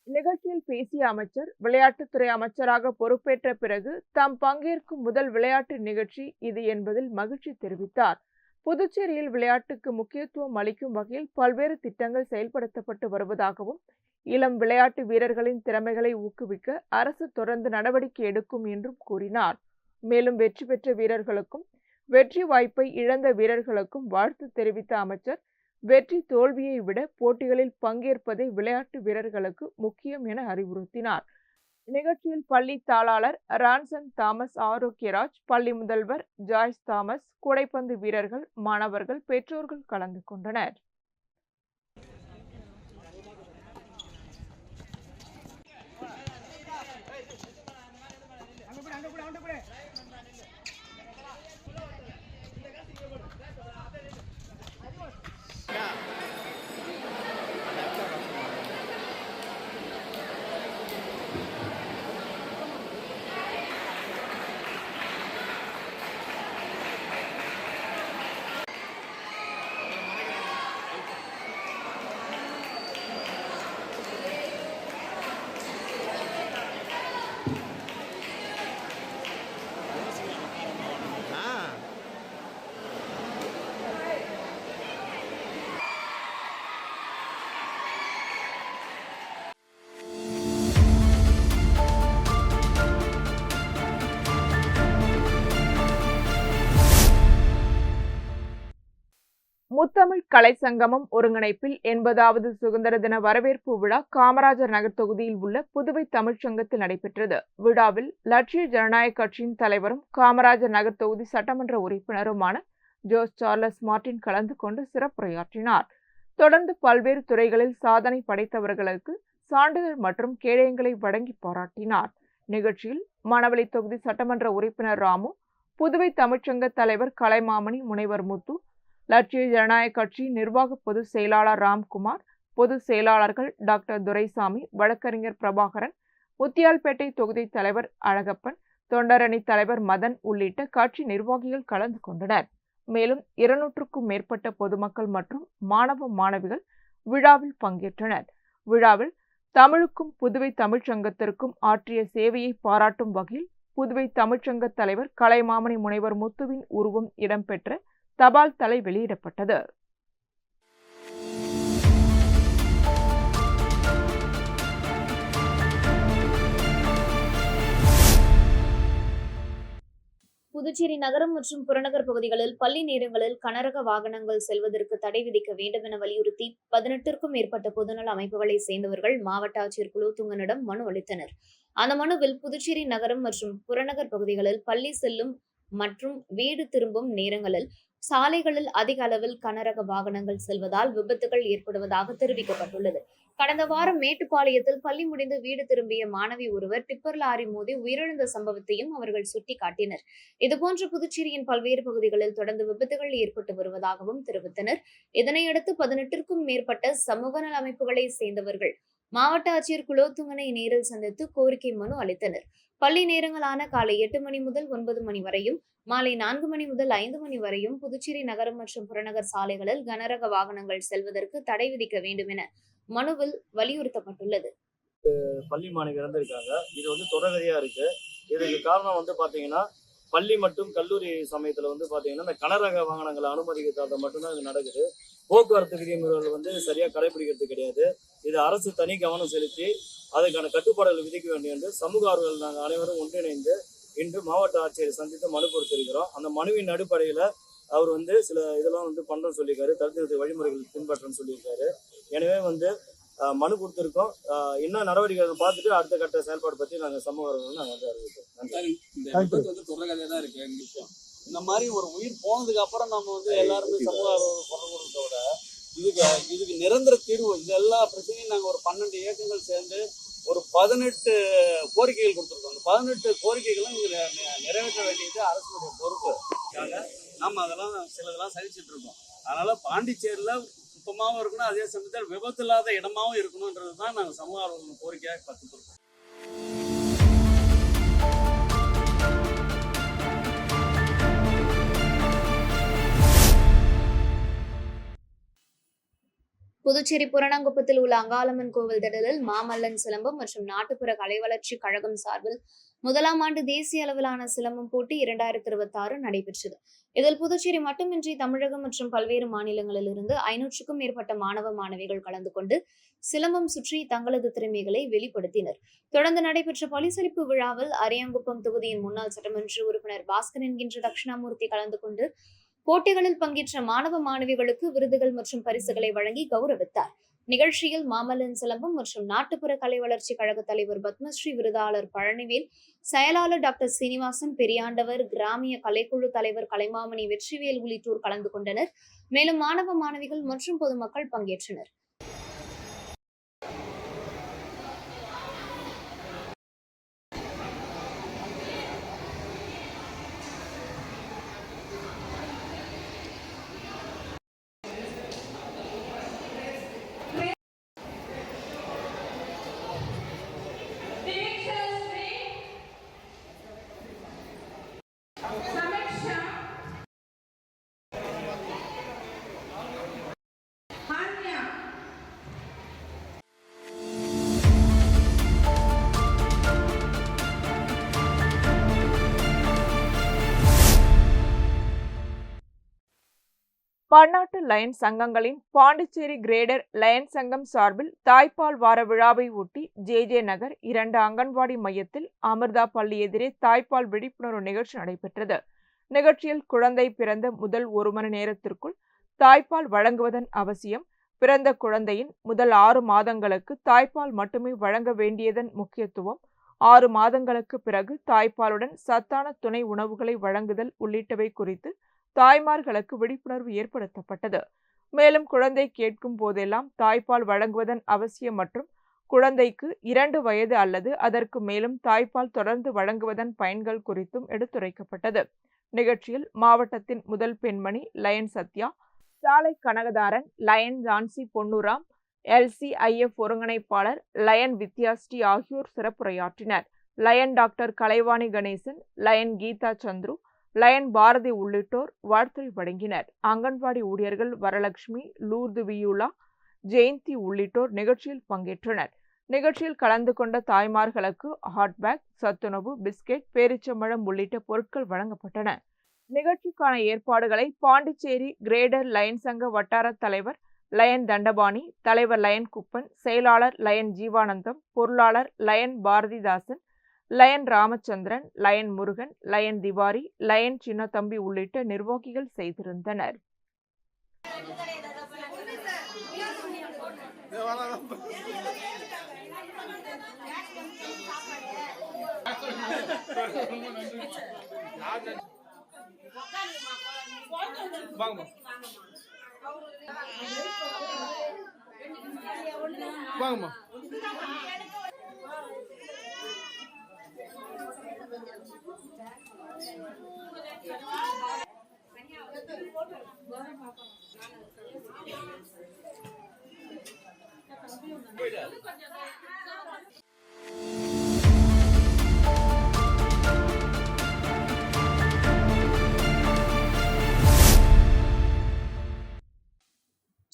நிகழ்ச்சியில் பேசிய அமைச்சர், விளையாட்டுத்துறை அமைச்சராக பொறுப்பேற்ற பிறகு தாம் பங்கேற்கும் முதல் விளையாட்டு நிகழ்ச்சி இது என்பதில் மகிழ்ச்சி தெரிவித்தார். புதுச்சேரியில் விளையாட்டுக்கு முக்கியத்துவம் அளிக்கும் வகையில் பல்வேறு திட்டங்கள் செயல்படுத்தப்பட்டு வருவதாகவும், இளம் விளையாட்டு வீரர்களின் திறமைகளை ஊக்குவிக்க அரசு தொடர்ந்து நடவடிக்கை எடுக்கும் என்றும் கூறினார். மேலும் வெற்றி பெற்ற வீரர்களுக்கும் வெற்றி வாய்ப்பை இழந்த வீரர்களுக்கும் வாழ்த்து தெரிவித்த அமைச்சர், வெற்றி தோல்வியை விட போட்டிகளில் பங்கேற்பதே விளையாட்டு வீரர்களுக்கு முக்கியம் என அறிவுறுத்தினார். நிகழ்ச்சியில் பள்ளி தாளாளர் ரான்சன் தாமஸ் ஆரோக்கியராஜ், பள்ளி முதல்வர் ஜாய்ஸ் தாமஸ், கூடைப்பந்து வீரர்கள், மாணவர்கள், பெற்றோர்கள் கலந்து கொண்டனர். முத்தமிழ் கலை சங்கமம் ஒருங்கிணைப்பில் 80வது சுதந்திர தின வரவேற்பு விழா காமராஜர் நகர் தொகுதியில் உள்ள புதுவை தமிழ்ச்சங்கத்தில் நடைபெற்றது. விழாவில் லட்சிய ஜனநாயக கட்சியின் தலைவரும் காமராஜர் நகர் தொகுதி சட்டமன்ற உறுப்பினருமான ஜோஸ் சார்லஸ் மார்டின் கலந்து கொண்டு சிறப்புரையாற்றினார். தொடர்ந்து பல்வேறு துறைகளில் சாதனை படைத்தவர்களுக்கு சான்றிதழ் மற்றும் கேடயங்களை வழங்கி பாராட்டினார். நிகழ்ச்சியில் மணவெளி தொகுதி சட்டமன்ற உறுப்பினர் ராமு, புதுவை தமிழ்ச்சங்க தலைவர் கலைமாமணி முனைவர் முத்து, லட்சிய ஜனநாயக கட்சி நிர்வாக பொதுச் செயலாளர் ராம்குமார், பொதுச் செயலாளர்கள் டாக்டர் துரைசாமி, வழக்கறிஞர் பிரபாகரன், முத்தியால்பேட்டை தொகுதி தலைவர் அழகப்பன், தொண்டரணி தலைவர் மதன் உள்ளிட்ட கட்சி நிர்வாகிகள் கலந்து கொண்டனர். மேலும் 200க்கும் மேற்பட்ட பொதுமக்கள் மற்றும் மாணவ மாணவிகள் விழாவில் பங்கேற்றனர். விழாவில் தமிழுக்கும் புதுவை தமிழ்ச்சங்கத்திற்கும் ஆற்றிய சேவையை பாராட்டும் வகையில் புதுவை தமிழ்ச்சங்க தலைவர் கலைமாமணி முனைவர் முத்துவின் உருவம் இடம்பெற்ற தபால் தலை வெளியிடப்பட்டது. புதுச்சேரி நகரம் மற்றும் புறநகர் பகுதிகளில் பள்ளி நேரங்களில் கனரக வாகனங்கள் செல்வதற்கு தடை விதிக்க வேண்டும் என வலியுறுத்தி 18க்கும் மேற்பட்ட பொதுநல அமைப்புகளை சேர்ந்தவர்கள் மாவட்ட ஆட்சியர் குலோத்துங்கனிடம் மனு அளித்தனர். அந்த மனுவில் புதுச்சேரி நகரம் மற்றும் புறநகர் பகுதிகளில் பள்ளி செல்லும் மற்றும் வீடு திரும்பும் நேரங்களில் சாலைகளில் அதிக அளவில் கனரக வாகனங்கள் செல்வதால் விபத்துகள் ஏற்படுவதாக தெரிவிக்கப்பட்டுள்ளது. கடந்த வாரம் மேட்டுப்பாளையத்தில் பள்ளி முடிந்து வீடு திரும்பிய மாணவி ஒருவர் டிப்பர் லாரி மோதி உயிரிழந்த சம்பவத்தையும் அவர்கள் சுட்டிக்காட்டினர். இதுபோன்று புதுச்சேரியின் பல்வேறு பகுதிகளில் தொடர்ந்து விபத்துகள் ஏற்பட்டு வருவதாகவும் தெரிவித்தனர். இதனையடுத்து 18க்கும் மேற்பட்ட சமூக நல அமைப்புகளை சேர்ந்தவர்கள் மாவட்ட ஆட்சியர் குலோத்துங்கனை நேரில் சந்தித்து கோரிக்கை மனு அளித்தனர். பள்ளி நேரங்களான காலை 8 மணி முதல் 9 மணி வரையும், மாலை 4 மணி முதல் 5 மணி வரையும் புதுச்சேரி நகரம் மற்றும் புறநகர் சாலைகளில் கனரக வாகனங்கள் செல்வதற்கு தடை விதிக்க வேண்டும் என மனுவில் வலியுறுத்தப்பட்டுள்ளது. பள்ளி மாணவி இறந்திருக்காங்க. இது தொடர்கதையா இருக்கு. இதுக்கு காரணம் பாத்தீங்கன்னா பள்ளி மற்றும் கல்லூரி சமயத்துல பாத்தீங்கன்னா இந்த கனரக வாகனங்களை அனுமதிக்கிறத மட்டும்தான் இது நடக்குது. போக்குவரத்து விதிமுறைகள் சரியா கடைபிடிக்கிறது கிடையாது. இது அரசு தனி கவனம் செலுத்தி அதுக்கான கட்டுப்பாடுகள் விதிக்க வேண்டும் என்று சமூக ஆர்வலர்கள் நாங்கள் அனைவரும் ஒன்றிணைந்து இன்று மாவட்ட ஆட்சியரை சந்தித்து மனு கொடுத்திருக்கிறோம். அந்த மனுவின் அடிப்படையில் அவர் சில இதெல்லாம் பண்றோம்னு சொல்லியிருக்காரு. தடுத்து வழிமுறைகள் பின்பற்றணும்னு சொல்லியிருக்காரு. எனவே மனு கொடுத்திருக்கோம். என்ன நடவடிக்கைகள் பார்த்துட்டு அடுத்த கட்ட செயல்பாடு பற்றி நாங்கள் சமூக ஆர்வலர்கள் நாங்கள் அறிவிப்போம். இந்த தொடர்கதையா தான் இருக்கு. இந்த மாதிரி ஒரு உயிர் போனதுக்கு அப்புறம் நம்ம எல்லாருமே சமூக ஆர்வலர்கள் குரல் கொடுத்தத விட இதுக்கு நிரந்தர தீர்வு, இது எல்லா பிரச்சனையும் நாங்கள் ஒரு 12 இயக்கங்கள் சேர்ந்து ஒரு 18 கோரிக்கைகள் கொடுத்துருக்கோம். அந்த 18 கோரிக்கைகளும் நிறைவேற்ற வேண்டியது அரசுடைய பொறுப்பு. நம்ம அதெல்லாம் சிலதெல்லாம் சகிச்சுட்டு இருக்கோம். அதனால பாண்டிச்சேரியில சுத்தமாகவும் இருக்கணும், அதே சமயத்தில் விபத்து இல்லாத இடமாவும் இருக்கணும்ன்றது தான் நாங்கள் சமூக ஆர்வலர்கள் கோரிக்கையாக கற்றுக்கொடுக்கோம். புதுச்சேரி புரணங்குப்பத்தில் உள்ள அங்காளம்மன் கோவில் திடலில் மாமல்லன் சிலம்பம் மற்றும் நாட்டுப்புற கலை வளர்ச்சி கழகம் சார்பில் 1ஆம் ஆண்டு தேசிய அளவிலான சிலம்பம் போட்டி 2026 நடைபெற்றது. இதில் புதுச்சேரி மட்டுமின்றி தமிழகம் மற்றும் பல்வேறு மாநிலங்களில் இருந்து 500க்கும் மேற்பட்ட மாணவ மாணவிகள் கலந்து கொண்டு சிலம்பம் சுற்றி தங்களது திறமைகளை வெளிப்படுத்தினர். தொடர்ந்து நடைபெற்ற பரிசளிப்பு விழாவில் அரியாங்குப்பம் தொகுதியின் முன்னாள் சட்டமன்ற உறுப்பினர் பாஸ்கர் என்கின்ற தட்சிணாமூர்த்தி கலந்து கொண்டு போட்டிகளில் பங்கேற்ற மாணவ மாணவிகளுக்கு விருதுகள் மற்றும் பரிசுகளை வழங்கி கௌரவித்தார். நிகழ்ச்சியில் மாமல்லன் சிலம்பம் மற்றும் நாட்டுப்புற கலை வளர்ச்சி கழக தலைவர் பத்மஸ்ரீ விருதாளர் பழனிவேல், செயலாளர் டாக்டர் சீனிவாசன் பெரியாண்டவர், கிராமிய கலைக்குழு தலைவர் கலைமாமணி வெற்றிவேல் உள்ளிட்டோர் கலந்து கொண்டனர். மேலும் மாணவ மாணவிகள் மற்றும் பொதுமக்கள் பங்கேற்றனர். பன்னாட்டு லயன் சங்கங்களின் பாண்டிச்சேரி கிரேடர் லயன் சங்கம் சார்பில் தாய்ப்பால் வார விழாவை ஒட்டி ஜே நகர் 2 அங்கன்வாடி மையத்தில் அமிர்தா பள்ளி எதிரே தாய்ப்பால் விழிப்புணர்வு நிகழ்ச்சி நடைபெற்றது. நிகழ்ச்சியில் குழந்தை பிறந்த முதல் 1 மணி நேரத்திற்குள் தாய்ப்பால் வழங்குவதன் அவசியம், பிறந்த குழந்தையின் முதல் 6 மாதங்களுக்கு தாய்ப்பால் மட்டுமே வழங்க வேண்டியதன் முக்கியத்துவம், 6 மாதங்களுக்கு பிறகு தாய்ப்பாலுடன் சத்தான துணை உணவுகளை வழங்குதல் உள்ளிட்டவை குறித்து தாய்மார்களுக்கு விழிப்புணர்வு ஏற்படுத்தப்பட்டது. மேலும் குழந்தை கேட்கும் போதெல்லாம் தாய்ப்பால் வழங்குவதன் அவசியம் மற்றும் குழந்தைக்கு 2 வயது அல்லது அதற்கு மேலும் தாய்ப்பால் தொடர்ந்து வழங்குவதன் பயன்கள் குறித்தும் எடுத்துரைக்கப்பட்டது. நிகழ்ச்சியில் மாவட்டத்தின் முதல் பெண்மணி லயன் சத்யா, சாலை கனகதாரன், லயன் ஜான்சி பொன்னுராம், LCIF ஒருங்கிணைப்பாளர் லயன் வித்யாஸ்ரீ ஆகியோர் சிறப்புரையாற்றினர். Lion doctor Kalaivani Ganesan, Lion Geetha Chandru, Lion Bharathi உள்ளிட்டோர் வாழ்த்துரை வழங்கினர். அங்கன்வாடி ஊழியர்கள் வரலட்சுமி, லூர்து வியூலா, ஜெயந்தி உள்ளிட்டோர் நிகழ்ச்சியில் பங்கேற்றனர். நிகழ்ச்சியில் கலந்து கொண்ட தாய்மார்களுக்கு ஹாட் பேக், சத்துணவு, பிஸ்கெட், பேரிச்சம்பழம் உள்ளிட்ட பொருட்கள் வழங்கப்பட்டன. நிகழ்ச்சிக்கான ஏற்பாடுகளை பாண்டிச்சேரி கிரேடர் லயன் சங்க வட்டார தலைவர் லயன் தண்டபாணி, தலைவர் லயன் குப்பன், செயலாளர் லயன் ஜீவானந்தம், பொருளாளர் Lion Bharathidasan, Lion Ramachandran, Lion Murugan, Lion Tiwari, Lion Chinnathambi உள்ளிட்ட நிர்வாகிகள் செய்திருந்தனர். வாங்கம்மா.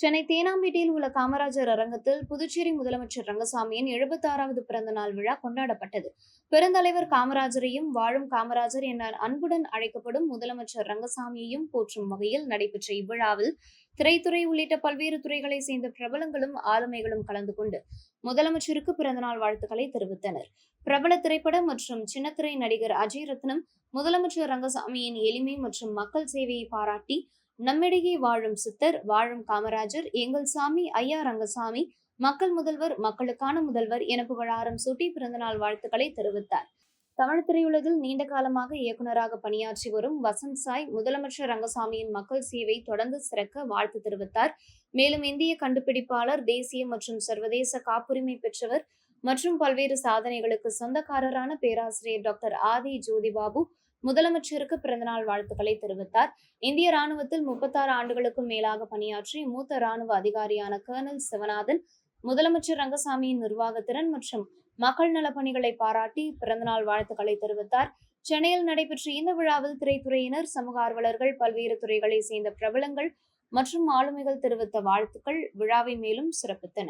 சென்னை தேனாம்பேட்டையில் உள்ள காமராஜர் அரங்கத்தில் புதுச்சேரி முதலமைச்சர் ரங்கசாமியின் 76வது பிறந்த நாள் விழா கொண்டாடப்பட்டது. பெருந்தலைவர் காமராஜரையும் வாழும் காமராஜர் என அன்புடன் அழைக்கப்படும் முதலமைச்சர் ரங்கசாமியையும் போற்றும் வகையில் நடைபெற்ற இவ்விழாவில் திரைத்துறை உள்ளிட்ட பல்வேறு துறைகளை சேர்ந்த பிரபலங்களும் ஆளுமைகளும் கலந்து கொண்டு முதலமைச்சருக்கு பிறந்தநாள் வாழ்த்துக்களை தெரிவித்தனர். பிரபல திரைப்பட மற்றும் சின்னத்திரை நடிகர் அஜய் ரத்னம் முதலமைச்சர் ரங்கசாமியின் எளிமை மற்றும் மக்கள் சேவையை பாராட்டி, நம்மிடையே வாழும் சித்தர், வாழும் காமராஜர், எங்கள் சாமி ஐயா ரங்கசாமி, மக்கள் முதல்வர், மக்களுக்கான முதல்வர் என புகழாரம் சூட்டி பிறந்தநாள் வாழ்த்துக்களை தெரிவித்தார். தமிழ் திரையுலகில் நீண்ட காலமாக இயக்குநராக பணியாற்றி வரும் வசந்த் சாய் முதலமைச்சர் ரங்கசாமியின் மக்கள் சேவை தொடர்ந்து சிறக்க வாழ்த்து தெரிவித்தார். மேலும் இந்திய கண்டுபிடிப்பாளர், தேசிய மற்றும் சர்வதேச காப்புரிமை பெற்றவர் மற்றும் பல்வேறு சாதனைகளுக்கு சொந்தக்காரரான பேராசிரியர் டாக்டர் ஆதி ஜோதிபாபு முதலமைச்சருக்கு பிறந்தநாள் வாழ்த்துக்களை தெரிவித்தார். இந்திய ராணுவத்தில் 36 ஆண்டுகளுக்கும் மேலாக பணியாற்றி மூத்த ராணுவ அதிகாரியான கர்னல் சிவநாதன் முதலமைச்சர் ரங்கசாமியின் நிர்வாகத்திறன் மற்றும் மக்கள் நலப்பணிகளை பாராட்டி பிறந்தநாள் வாழ்த்துக்களை தெரிவித்தார். சென்னையில் நடைபெற்ற இந்த விழாவில் திரைத்துறையினர், சமூக ஆர்வலர்கள், பல்வேறு துறைகளை சேர்ந்த பிரபலங்கள் மற்றும் ஆளுமைகள் தெரிவித்த வாழ்த்துக்கள் விழாவை மேலும் சிறப்பித்தன.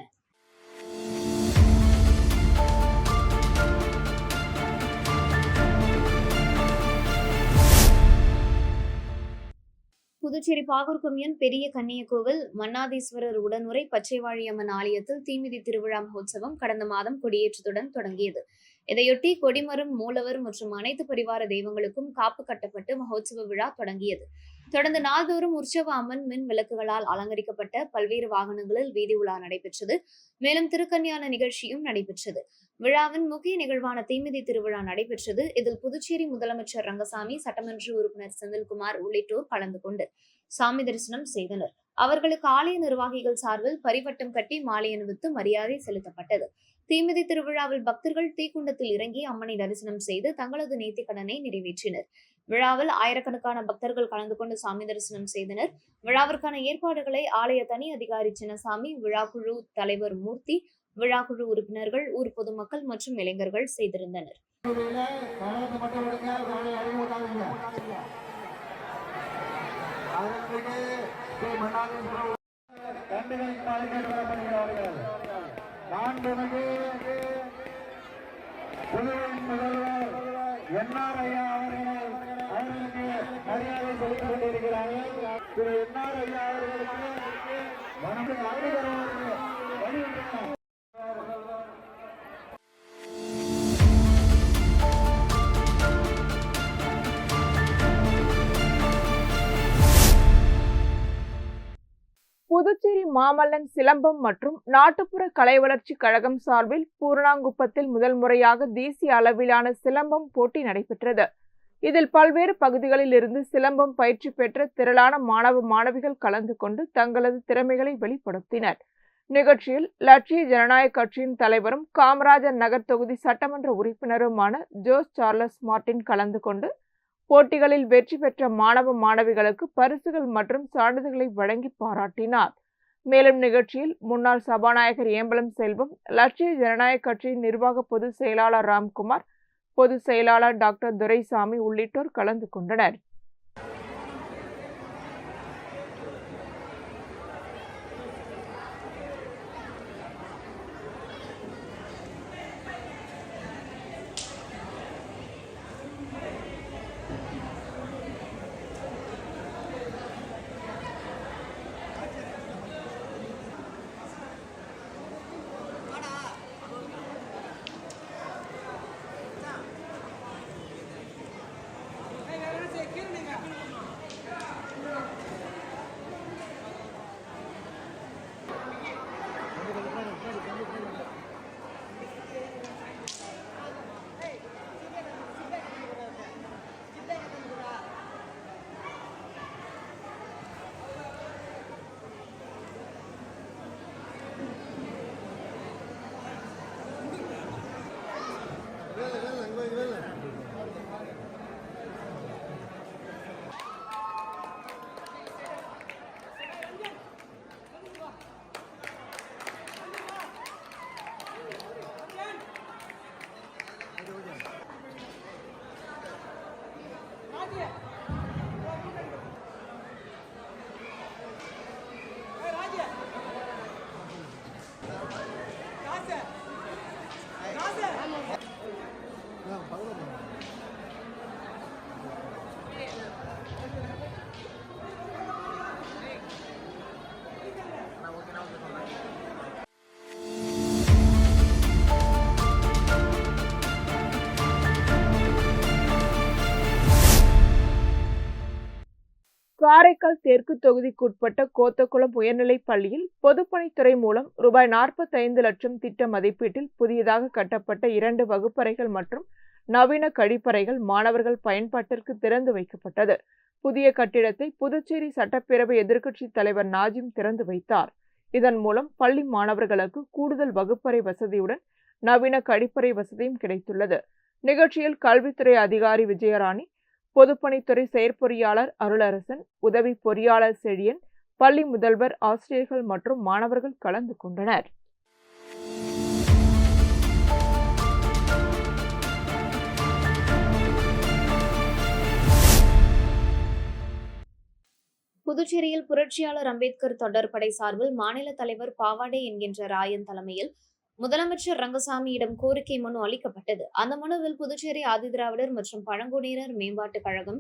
புதுச்சேரி பாகூர் கொம்யூன் பெரிய கன்னியக்கோவில் மன்னாதீஸ்வரர் உடனுரை பச்சைவாழியம்மன் ஆலயத்தில் தீமிதி திருவிழா மகோத்சவம் கடந்த மாதம் கொடியேற்றத்துடன் தொடங்கியது. இதையொட்டி கொடிமரம், மூலவர் மற்றும் அனைத்து பரிவார தெய்வங்களுக்கும் காப்பு கட்டப்பட்டு மகோத்சவ விழா தொடங்கியது. தொடர்ந்து நாள்தோறும் உற்சவ அம்மன் மின் விளக்குகளால் அலங்கரிக்கப்பட்ட பல்வேறு வாகனங்களில் வீதி உலா நடைபெற்றது. மேலும் திருக்கல்யாண நிகழ்ச்சியும் நடைபெற்றது. விழாவின் முக்கிய நிகழ்வான தீமிதி திருவிழா நடைபெற்றது. இதில் புதுச்சேரி முதலமைச்சர் ரங்கசாமி, சட்டமன்ற உறுப்பினர் செந்தில்குமார் உள்ளிட்டோர் கலந்து கொண்டு சாமி தரிசனம் செய்தனர். அவர்களுக்கு ஆலய நிர்வாகிகள் சார்பில் பரிவட்டம் கட்டி மாலை அணிவித்து மரியாதை செலுத்தப்பட்டது. தீமிதி திருவிழாவில் பக்தர்கள் தீக்குண்டத்தில் இறங்கி அம்மனை தரிசனம் செய்து தங்களது நேர்த்திக்கடனை நிறைவேற்றினர். விழாவில் ஆயிரக்கணக்கான பக்தர்கள் கலந்து கொண்டு சாமி தரிசனம் செய்தனர். விழாவிற்கான ஏற்பாடுகளை ஆலய தனி அதிகாரி சின்னசாமி, விழாக்குழு தலைவர் மூர்த்தி, விழாக்குழு உறுப்பினர்கள், ஊர் பொதுமக்கள் மற்றும் இளைஞர்கள் செய்திருந்தனர். என்ஆர்ஐயா அவர்களுக்கு மரியாதை செலுத்திக் கொண்டிருக்கிறார்கள். திரு என்ஆர்ஐயா அவர்களுக்கு புதுச்சேரி மாமல்லன் சிலம்பம் மற்றும் நாட்டுப்புற கலை வளர்ச்சி கழகம் சார்பில் பூர்ணாங்குப்பத்தில் முதல் முறையாக தேசிய அளவிலான சிலம்பம் போட்டி நடைபெற்றது. இதில் பல்வேறு பகுதிகளில் இருந்து சிலம்பம் பயிற்சி பெற்ற திரளான மாணவ மாணவிகள் கலந்து கொண்டு தங்களது திறமைகளை வெளிப்படுத்தினர். நிகழ்ச்சியில் லட்சிய ஜனநாயக கட்சியின் தலைவரும் காமராஜர் நகர் தொகுதி சட்டமன்ற உறுப்பினருமான ஜோஸ் சார்லஸ் மார்டின் கலந்து கொண்டு போட்டிகளில் வெற்றி பெற்ற மாணவ மாணவிகளுக்கு பரிசுகள் மற்றும் சான்றிதழ்களை வழங்கி பாராட்டினார். மேலும் நிகழ்ச்சியில் முன்னாள் சபாநாயகர் ஏம்பலம் செல்வம், லட்சிய ஜனநாயக கட்சியின் நிர்வாக பொதுச் செயலாளர் ராம்குமார், பொதுச் செயலாளர் டாக்டர் துரைசாமி உள்ளிட்டோர் கலந்து கொண்டனர். காரைக்கால் தெற்கு தொகுதிக்குட்பட்ட கோத்தகுளம் உயர்நிலைப் பள்ளியில் பொதுப்பணித்துறை மூலம் ரூபாய் 45 லட்சம் திட்ட மதிப்பீட்டில் புதியதாக கட்டப்பட்ட 2 வகுப்பறைகள் மற்றும் நவீன கழிப்பறைகள் மாணவர்கள் பயன்பாட்டிற்கு திறந்து வைக்கப்பட்டது. புதிய கட்டிடத்தை புதுச்சேரி சட்டப்பேரவை எதிர்க்கட்சித் தலைவர் நாஜிம் திறந்து வைத்தார். இதன் மூலம் பள்ளி மாணவர்களுக்கு கூடுதல் வகுப்பறை வசதியுடன் நவீன கழிப்பறை வசதியும் கிடைத்துள்ளது. நிகழ்ச்சியில் கல்வித்துறை அதிகாரி விஜயராணி, பொதுப்பணித்துறை செயற்பொறியாளர் அருளரசன், உதவி பொறியாளர் செழியன், பள்ளி முதல்வர், ஆசிரியர்கள் மற்றும் மாணவர்கள் கலந்து கொண்டனர். புதுச்சேரியில் புரட்சியாளர் அம்பேத்கர் தொடர்படை சார்பில் மாநில தலைவர் பாவாடே என்கின்ற ராயன் தலைமையில் முதலமைச்சர் ரங்கசாமியிடம் கோரிக்கை மனு அளிக்கப்பட்டது. அந்த மனுவில் புதுச்சேரி ஆதிதிராவிடர் மற்றும் பழங்குடியினர் மேம்பாட்டுக் கழகம்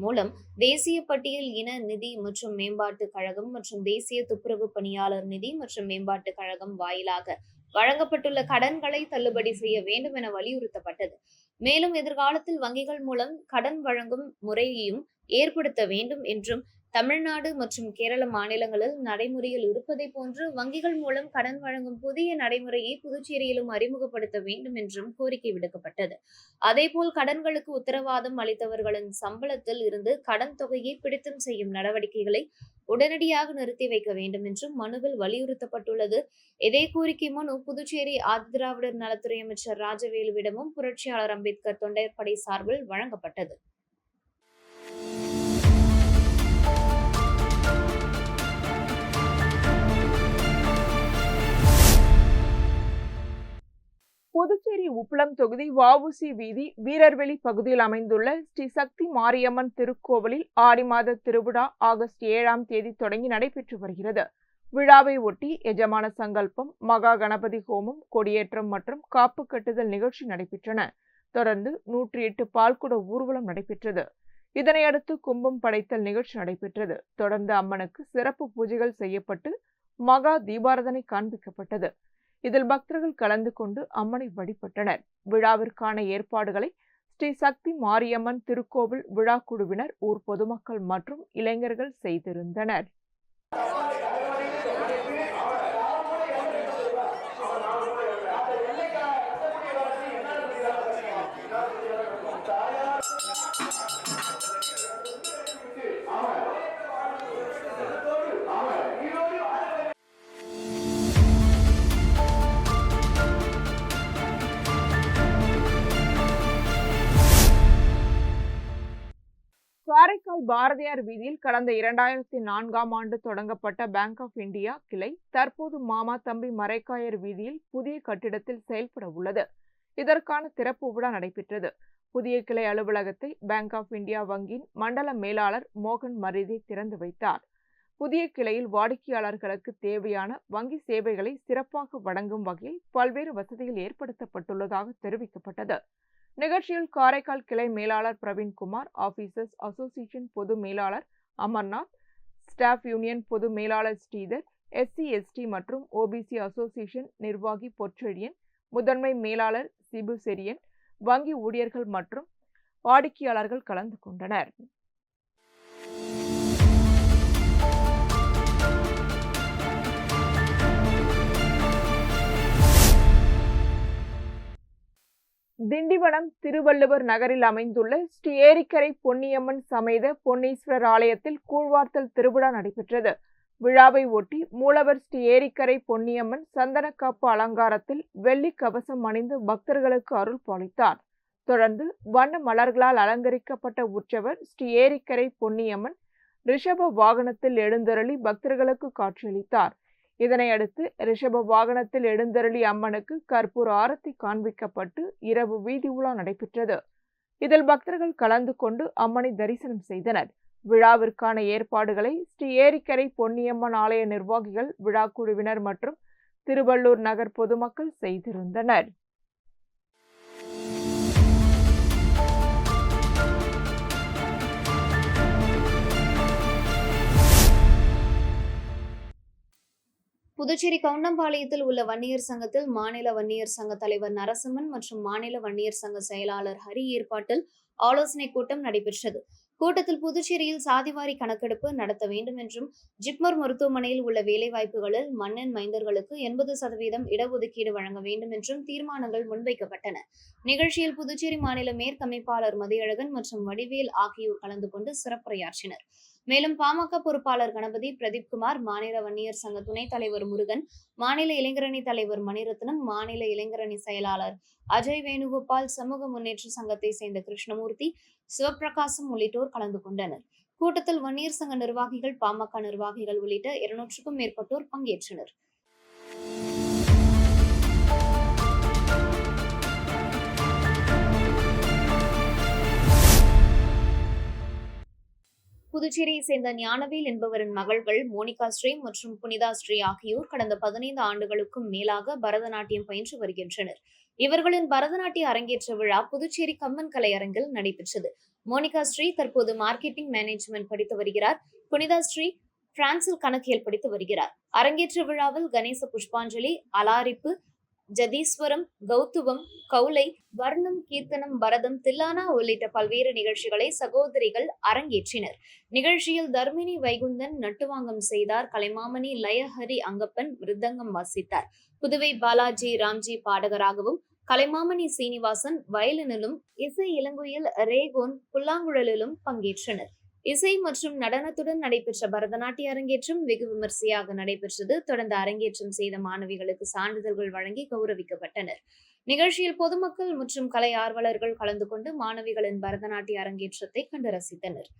மூலம் தேசிய பட்டியல் இன நிதி மற்றும் மேம்பாட்டுக் கழகம் மற்றும் தேசிய துப்புரவு பணியாளர் நிதி மற்றும் மேம்பாட்டுக் கழகம் வாயிலாக வழங்கப்பட்டுள்ள கடன்களை தள்ளுபடி செய்ய வேண்டும் என வலியுறுத்தப்பட்டது. மேலும் எதிர்காலத்தில் வங்கிகள் மூலம் கடன் வழங்கும் முறையையும் ஏற்படுத்த வேண்டும் என்றும், தமிழ்நாடு மற்றும் கேரள மாநிலங்களில் நடைமுறையில் இருப்பதை போன்று வங்கிகள் மூலம் கடன் வழங்கும் புதிய நடைமுறையை புதுச்சேரியிலும் அறிமுகப்படுத்த வேண்டும் என்றும் கோரிக்கை விடுக்கப்பட்டது. அதேபோல் கடன்களுக்கு உத்தரவாதம் அளித்தவர்களின் சம்பளத்தில் இருந்து கடன் தொகையை பிடித்தம் செய்யும் நடவடிக்கைகளை உடனடியாக நிறுத்தி வைக்க வேண்டும் என்றும் மனுவில் வலியுறுத்தப்பட்டுள்ளது. இதே கோரிக்கை மனு புதுச்சேரி ஆதிதிராவிடர் நலத்துறை அமைச்சர் ராஜவேலுவிடமும் புரட்சியாளர் அம்பேத்கர் தொண்டர்படை சார்பில் வழங்கப்பட்டது. புதுச்சேரி உப்பளம் தொகுதி வஉசி வீதி வீரர்வெளி பகுதியில் அமைந்துள்ள ஸ்ரீ சக்தி மாரியம்மன் திருக்கோவிலில் ஆடி மாத திருவிழா ஆகஸ்ட் 7ஆம் தேதி தொடங்கி நடைபெற்று வருகிறது. விழாவை ஒட்டி எஜமான சங்கல்பம், மகா கணபதி ஹோமம், கொடியேற்றம் மற்றும் காப்பு கட்டுதல் நிகழ்ச்சி நடைபெற்றன. தொடர்ந்து 108 பால்குட ஊர்வலம் நடைபெற்றது. இதனையடுத்து கும்பம் படைத்தல் நிகழ்ச்சி நடைபெற்றது. தொடர்ந்து அம்மனுக்கு சிறப்பு பூஜைகள் செய்யப்பட்டு மகா தீபாராதனை காண்பிக்கப்பட்டது. இதில் பக்தர்கள் கலந்து கொண்டு அம்மனை வழிபட்டனர். விழாவிற்கான ஏற்பாடுகளை ஸ்ரீ சக்தி மாரியம்மன் திருக்கோவில் விழா குழுவினர், ஊர் பொதுமக்கள் மற்றும் இளைஞர்கள் செய்திருந்தனர். காரைக்கால் பாரதியார் வீதியில் கடந்த 2004ஆம் ஆண்டு தொடங்கப்பட்ட பேங்க் ஆஃப் இந்தியா கிளை தற்போது மாமா தம்பி மரைக்காயர் வீதியில் புதிய கட்டிடத்தில் செயல்பட உள்ளது. இதற்கான திறப்பு விழா நடைபெற்றது. புதிய கிளை அலுவலகத்தை பேங்க் ஆஃப் இந்தியா வங்கியின் மண்டல மேலாளர் மோகன் மரிதி திறந்து வைத்தார். புதிய கிளையில் வாடிக்கையாளர்களுக்கு தேவையான வங்கி சேவைகளை சிறப்பாக வழங்கும் வகையில் பல்வேறு வசதிகள் ஏற்படுத்தப்பட்டுள்ளதாக தெரிவிக்கப்பட்டது. நிகழ்ச்சியில் காரைக்கால் கிளை மேலாளர் பிரவீன்குமார், ஆபீசர்ஸ் அசோசியேஷன் பொது மேலாளர் அமர்நாத், ஸ்டாஃப் யூனியன் பொது மேலாளர் ஸ்ரீதர், SC/ST மற்றும் OBC அசோசியேஷன் நிர்வாகி பொற்செழியன், முதன்மை மேலாளர் சிபு செரியன், வங்கி ஊழியர்கள் மற்றும் வாடிக்கையாளர்கள் கலந்து கொண்டனர். திண்டிவனம் திருவள்ளுவர் நகரில் அமைந்துள்ள ஸ்ரீ ஏரிக்கரை பொன்னியம்மன் சமேத பொன்னீஸ்வரர் ஆலயத்தில் கூழ்வார்த்தல் திருவிழா நடைபெற்றது. விழாவை ஒட்டி மூலவர் ஸ்ரீ ஏரிக்கரை பொன்னியம்மன் சந்தனக்காப்பு அலங்காரத்தில் வெள்ளி கவசம் அணிந்து பக்தர்களுக்கு அருள் பாலித்தார். தொடர்ந்து வண்ண மலர்களால் அலங்கரிக்கப்பட்ட உற்சவர் ஸ்ரீ ஏரிக்கரை பொன்னியம்மன் ரிஷப வாகனத்தில் எழுந்தருளி பக்தர்களுக்கு காட்சியளித்தார். இதனையடுத்து ரிஷப வாகனத்தில் எழுந்தருளி அம்மனுக்கு கற்பூர ஆரத்தி காண்பிக்கப்பட்டு இரவு வீதி உலா நடைபெற்றது. இதில் பக்தர்கள் கலந்து கொண்டு அம்மனை தரிசனம் செய்தனர். விழாவிற்கான ஏற்பாடுகளை ஸ்ரீ ஏரிக்கரை பொன்னியம்மன் ஆலய நிர்வாகிகள், விழா குழுவினர் மற்றும் திருவள்ளூர் நகர் பொதுமக்கள் செய்திருந்தனர். புதுச்சேரி கவுண்டம்பாளையத்தில் உள்ள வன்னியர் சங்கத்தில் மாநில வன்னியர் சங்க தலைவர் நரசிம்மன் மற்றும் மாநில வன்னியர் சங்க செயலாளர் ஹரி ஏற்பாட்டில் ஆலோசனை கூட்டம் நடைபெற்றது. கூட்டத்தில் புதுச்சேரியில் சாதிவாரி கணக்கெடுப்பு நடத்த வேண்டும் என்றும் ஜிப்மர் மருத்துவமனையில் உள்ள வேலைவாய்ப்புகளில் மன்னன் மைந்தர்களுக்கு 80% இடஒதுக்கீடு வழங்க வேண்டும் என்றும் தீர்மானங்கள் முன்வைக்கப்பட்டன. நிகழ்ச்சியில் புதுச்சேரி மாநில மேற்கமைப்பாளர் மதியழகன் மற்றும் வடிவேல் ஆகியோர் கலந்து கொண்டு சிறப்புரையாற்றினர். மேலும் பாமக பொறுப்பாளர் கணபதி, பிரதீப்குமார், மாநில வன்னியர் சங்க துணைத் தலைவர் முருகன், மாநில இளைஞரணி தலைவர் மணிரத்னம், மாநில இளைஞரணி செயலாளர் அஜய் வேணுகோபால், சமூக முன்னேற்ற சங்கத்தை சேர்ந்த கிருஷ்ணமூர்த்தி, சிவபிரகாசம் உள்ளிட்டோர் கலந்து கொண்டனர். கூட்டத்தில் வன்னியர் சங்க நிர்வாகிகள், பாமக நிர்வாகிகள் உள்ளிட்ட 200க்கும் மேற்பட்டோர் பங்கேற்றனர். புதுச்சேரியை சேர்ந்த ஞானவேல் என்பவரின் மகள்கள் மோனிகா ஸ்ரீ மற்றும் புனிதா ஸ்ரீ ஆகியோர் கடந்த 15 ஆண்டுகளுக்கும் மேலாக பரதநாட்டியம் பயின்று வருகின்றனர். இவர்களின் பரதநாட்டிய அரங்கேற்ற விழா புதுச்சேரி கம்மன் கலையரங்கில் நடைபெற்றது. மோனிகா ஸ்ரீ தற்போது மார்க்கெட்டிங் மேனேஜ்மெண்ட் படித்து வருகிறார். புனிதா ஸ்ரீ பிரான்சில் கணக்கியல் படித்து வருகிறார். அரங்கேற்ற விழாவில் கணேச புஷ்பாஞ்சலி, அலாரிப்பு, ஜதீஸ்வரம், கௌதுவம், கௌலை, வர்ணம், கீர்த்தனம், பரதம், தில்லானா உள்ளிட்ட பல்வேறு நிகழ்ச்சிகளை சகோதரிகள் அரங்கேற்றினர். நிகழ்ச்சியில் தர்மினி வைகுந்தன் நட்டுவாங்கம் செய்தார். கலைமாமணி லயஹரி அங்கப்பன் மிருதங்கம் வாசித்தார். புதுவை பாலாஜி ராம்ஜி பாடகராகவும், கலைமாமணி சீனிவாசன் வயலினிலும், இசை இளங்குயில் ரேகோன் புல்லாங்குழலிலும் பங்கேற்றனர். இசை மற்றும் நடனத்துடன் நடைபெற்ற பரதநாட்டிய அரங்கேற்றம் வெகு விமர்சையாக நடைபெற்றது. தொடர்ந்து அரங்கேற்றம் செய்த மாணவிகளுக்கு சான்றிதழ்கள் வழங்கி கௌரவிக்கப்பட்டனர். நிகழ்ச்சியில் பொதுமக்கள் மற்றும் கலை ஆர்வலர்கள் கலந்து கொண்டு மாணவிகளின் பரதநாட்டிய அரங்கேற்றத்தை கண்டு ரசித்தனர்.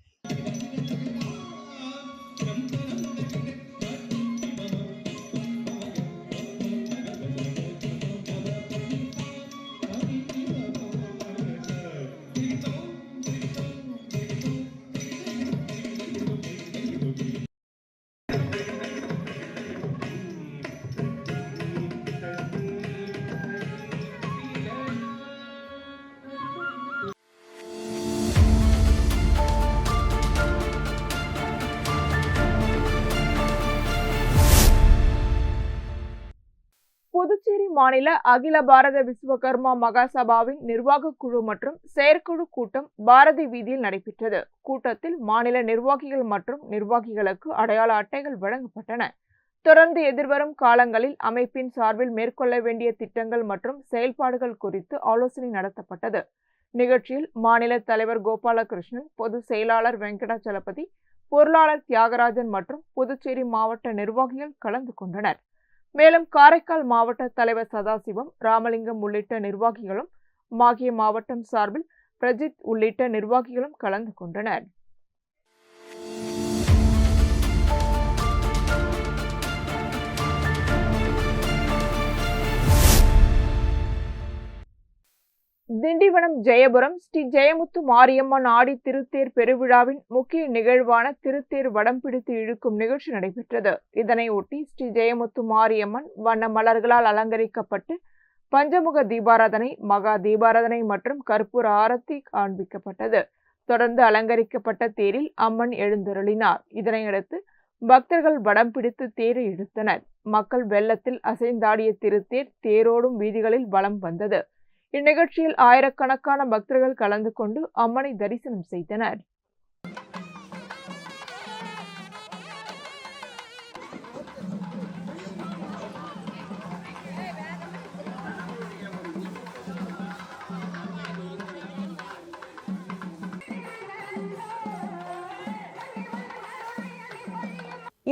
புதுச்சேரி மாநில அகில பாரத விஸ்வகர்மா மகாசபாவின் நிர்வாக குழு மற்றும் செயற்குழு கூட்டம் பாரதி வீதியில் நடைபெற்றது. கூட்டத்தில் மாநில நிர்வாகிகள் மற்றும் நிர்வாகிகளுக்கு அடையாள அட்டைகள் வழங்கப்பட்டன. தொடர்ந்து எதிர்வரும் காலங்களில் அமைப்பின் சார்பில் மேற்கொள்ள வேண்டிய திட்டங்கள் மற்றும் செயல்பாடுகள் குறித்து ஆலோசனை நடத்தப்பட்டது. நிகழ்ச்சியில் மாநில தலைவர் கோபாலகிருஷ்ணன், பொதுச் செயலாளர் வெங்கடாச்சலபதி, பொருளாளர் தியாகராஜன் மற்றும் புதுச்சேரி மாவட்ட நிர்வாகிகள் கலந்து கொண்டனர். மேலும் காரைக்கால் மாவட்ட தலைவர் சதாசிவம், ராமலிங்கம் உள்ளிட்ட நிர்வாகிகளும், மாஹே மாவட்டம் சார்பில் பிரஜித் உள்ளிட்ட நிர்வாகிகளும் கலந்து கொண்டனர். திண்டிவனம் ஜெயபுரம் ஸ்ரீ ஜெயமுத்து மாரியம்மன் ஆடி திருத்தேர் பெருவிழாவின் முக்கிய நிகழ்வான திருத்தேர் வடம் பிடித்து இழுக்கும் நிகழ்ச்சி நடைபெற்றது. இதனையொட்டி ஸ்ரீ ஜெயமுத்து மாரியம்மன் வண்ண மலர்களால் அலங்கரிக்கப்பட்டு பஞ்சமுக தீபாராதனை, மகா தீபாராதனை மற்றும் கற்பூர ஆரத்தி காண்பிக்கப்பட்டது. தொடர்ந்து அலங்கரிக்கப்பட்ட தேரில் அம்மன் எழுந்தருளினார். இதனையடுத்து பக்தர்கள் வடம் பிடித்து தேரை இழுத்தனர். மக்கள் வெள்ளத்தில் அசைந்தாடிய திருத்தேர் தேரோடும் வீதிகளில் வலம் வந்தது. இந்நிகழ்ச்சியில் ஆயிரக்கணக்கான பக்தர்கள் கலந்து கொண்டு அம்மனை தரிசனம் செய்தனர்.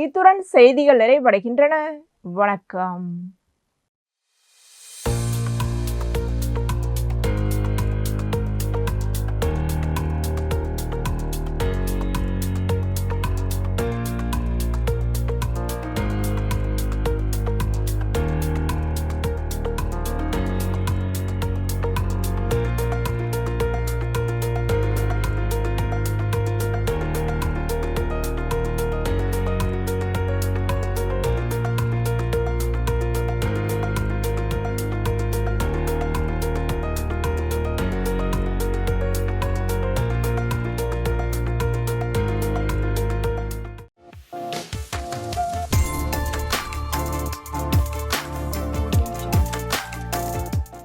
இத்துடன் செய்திகள் நிறைவடைகின்றன. வணக்கம்.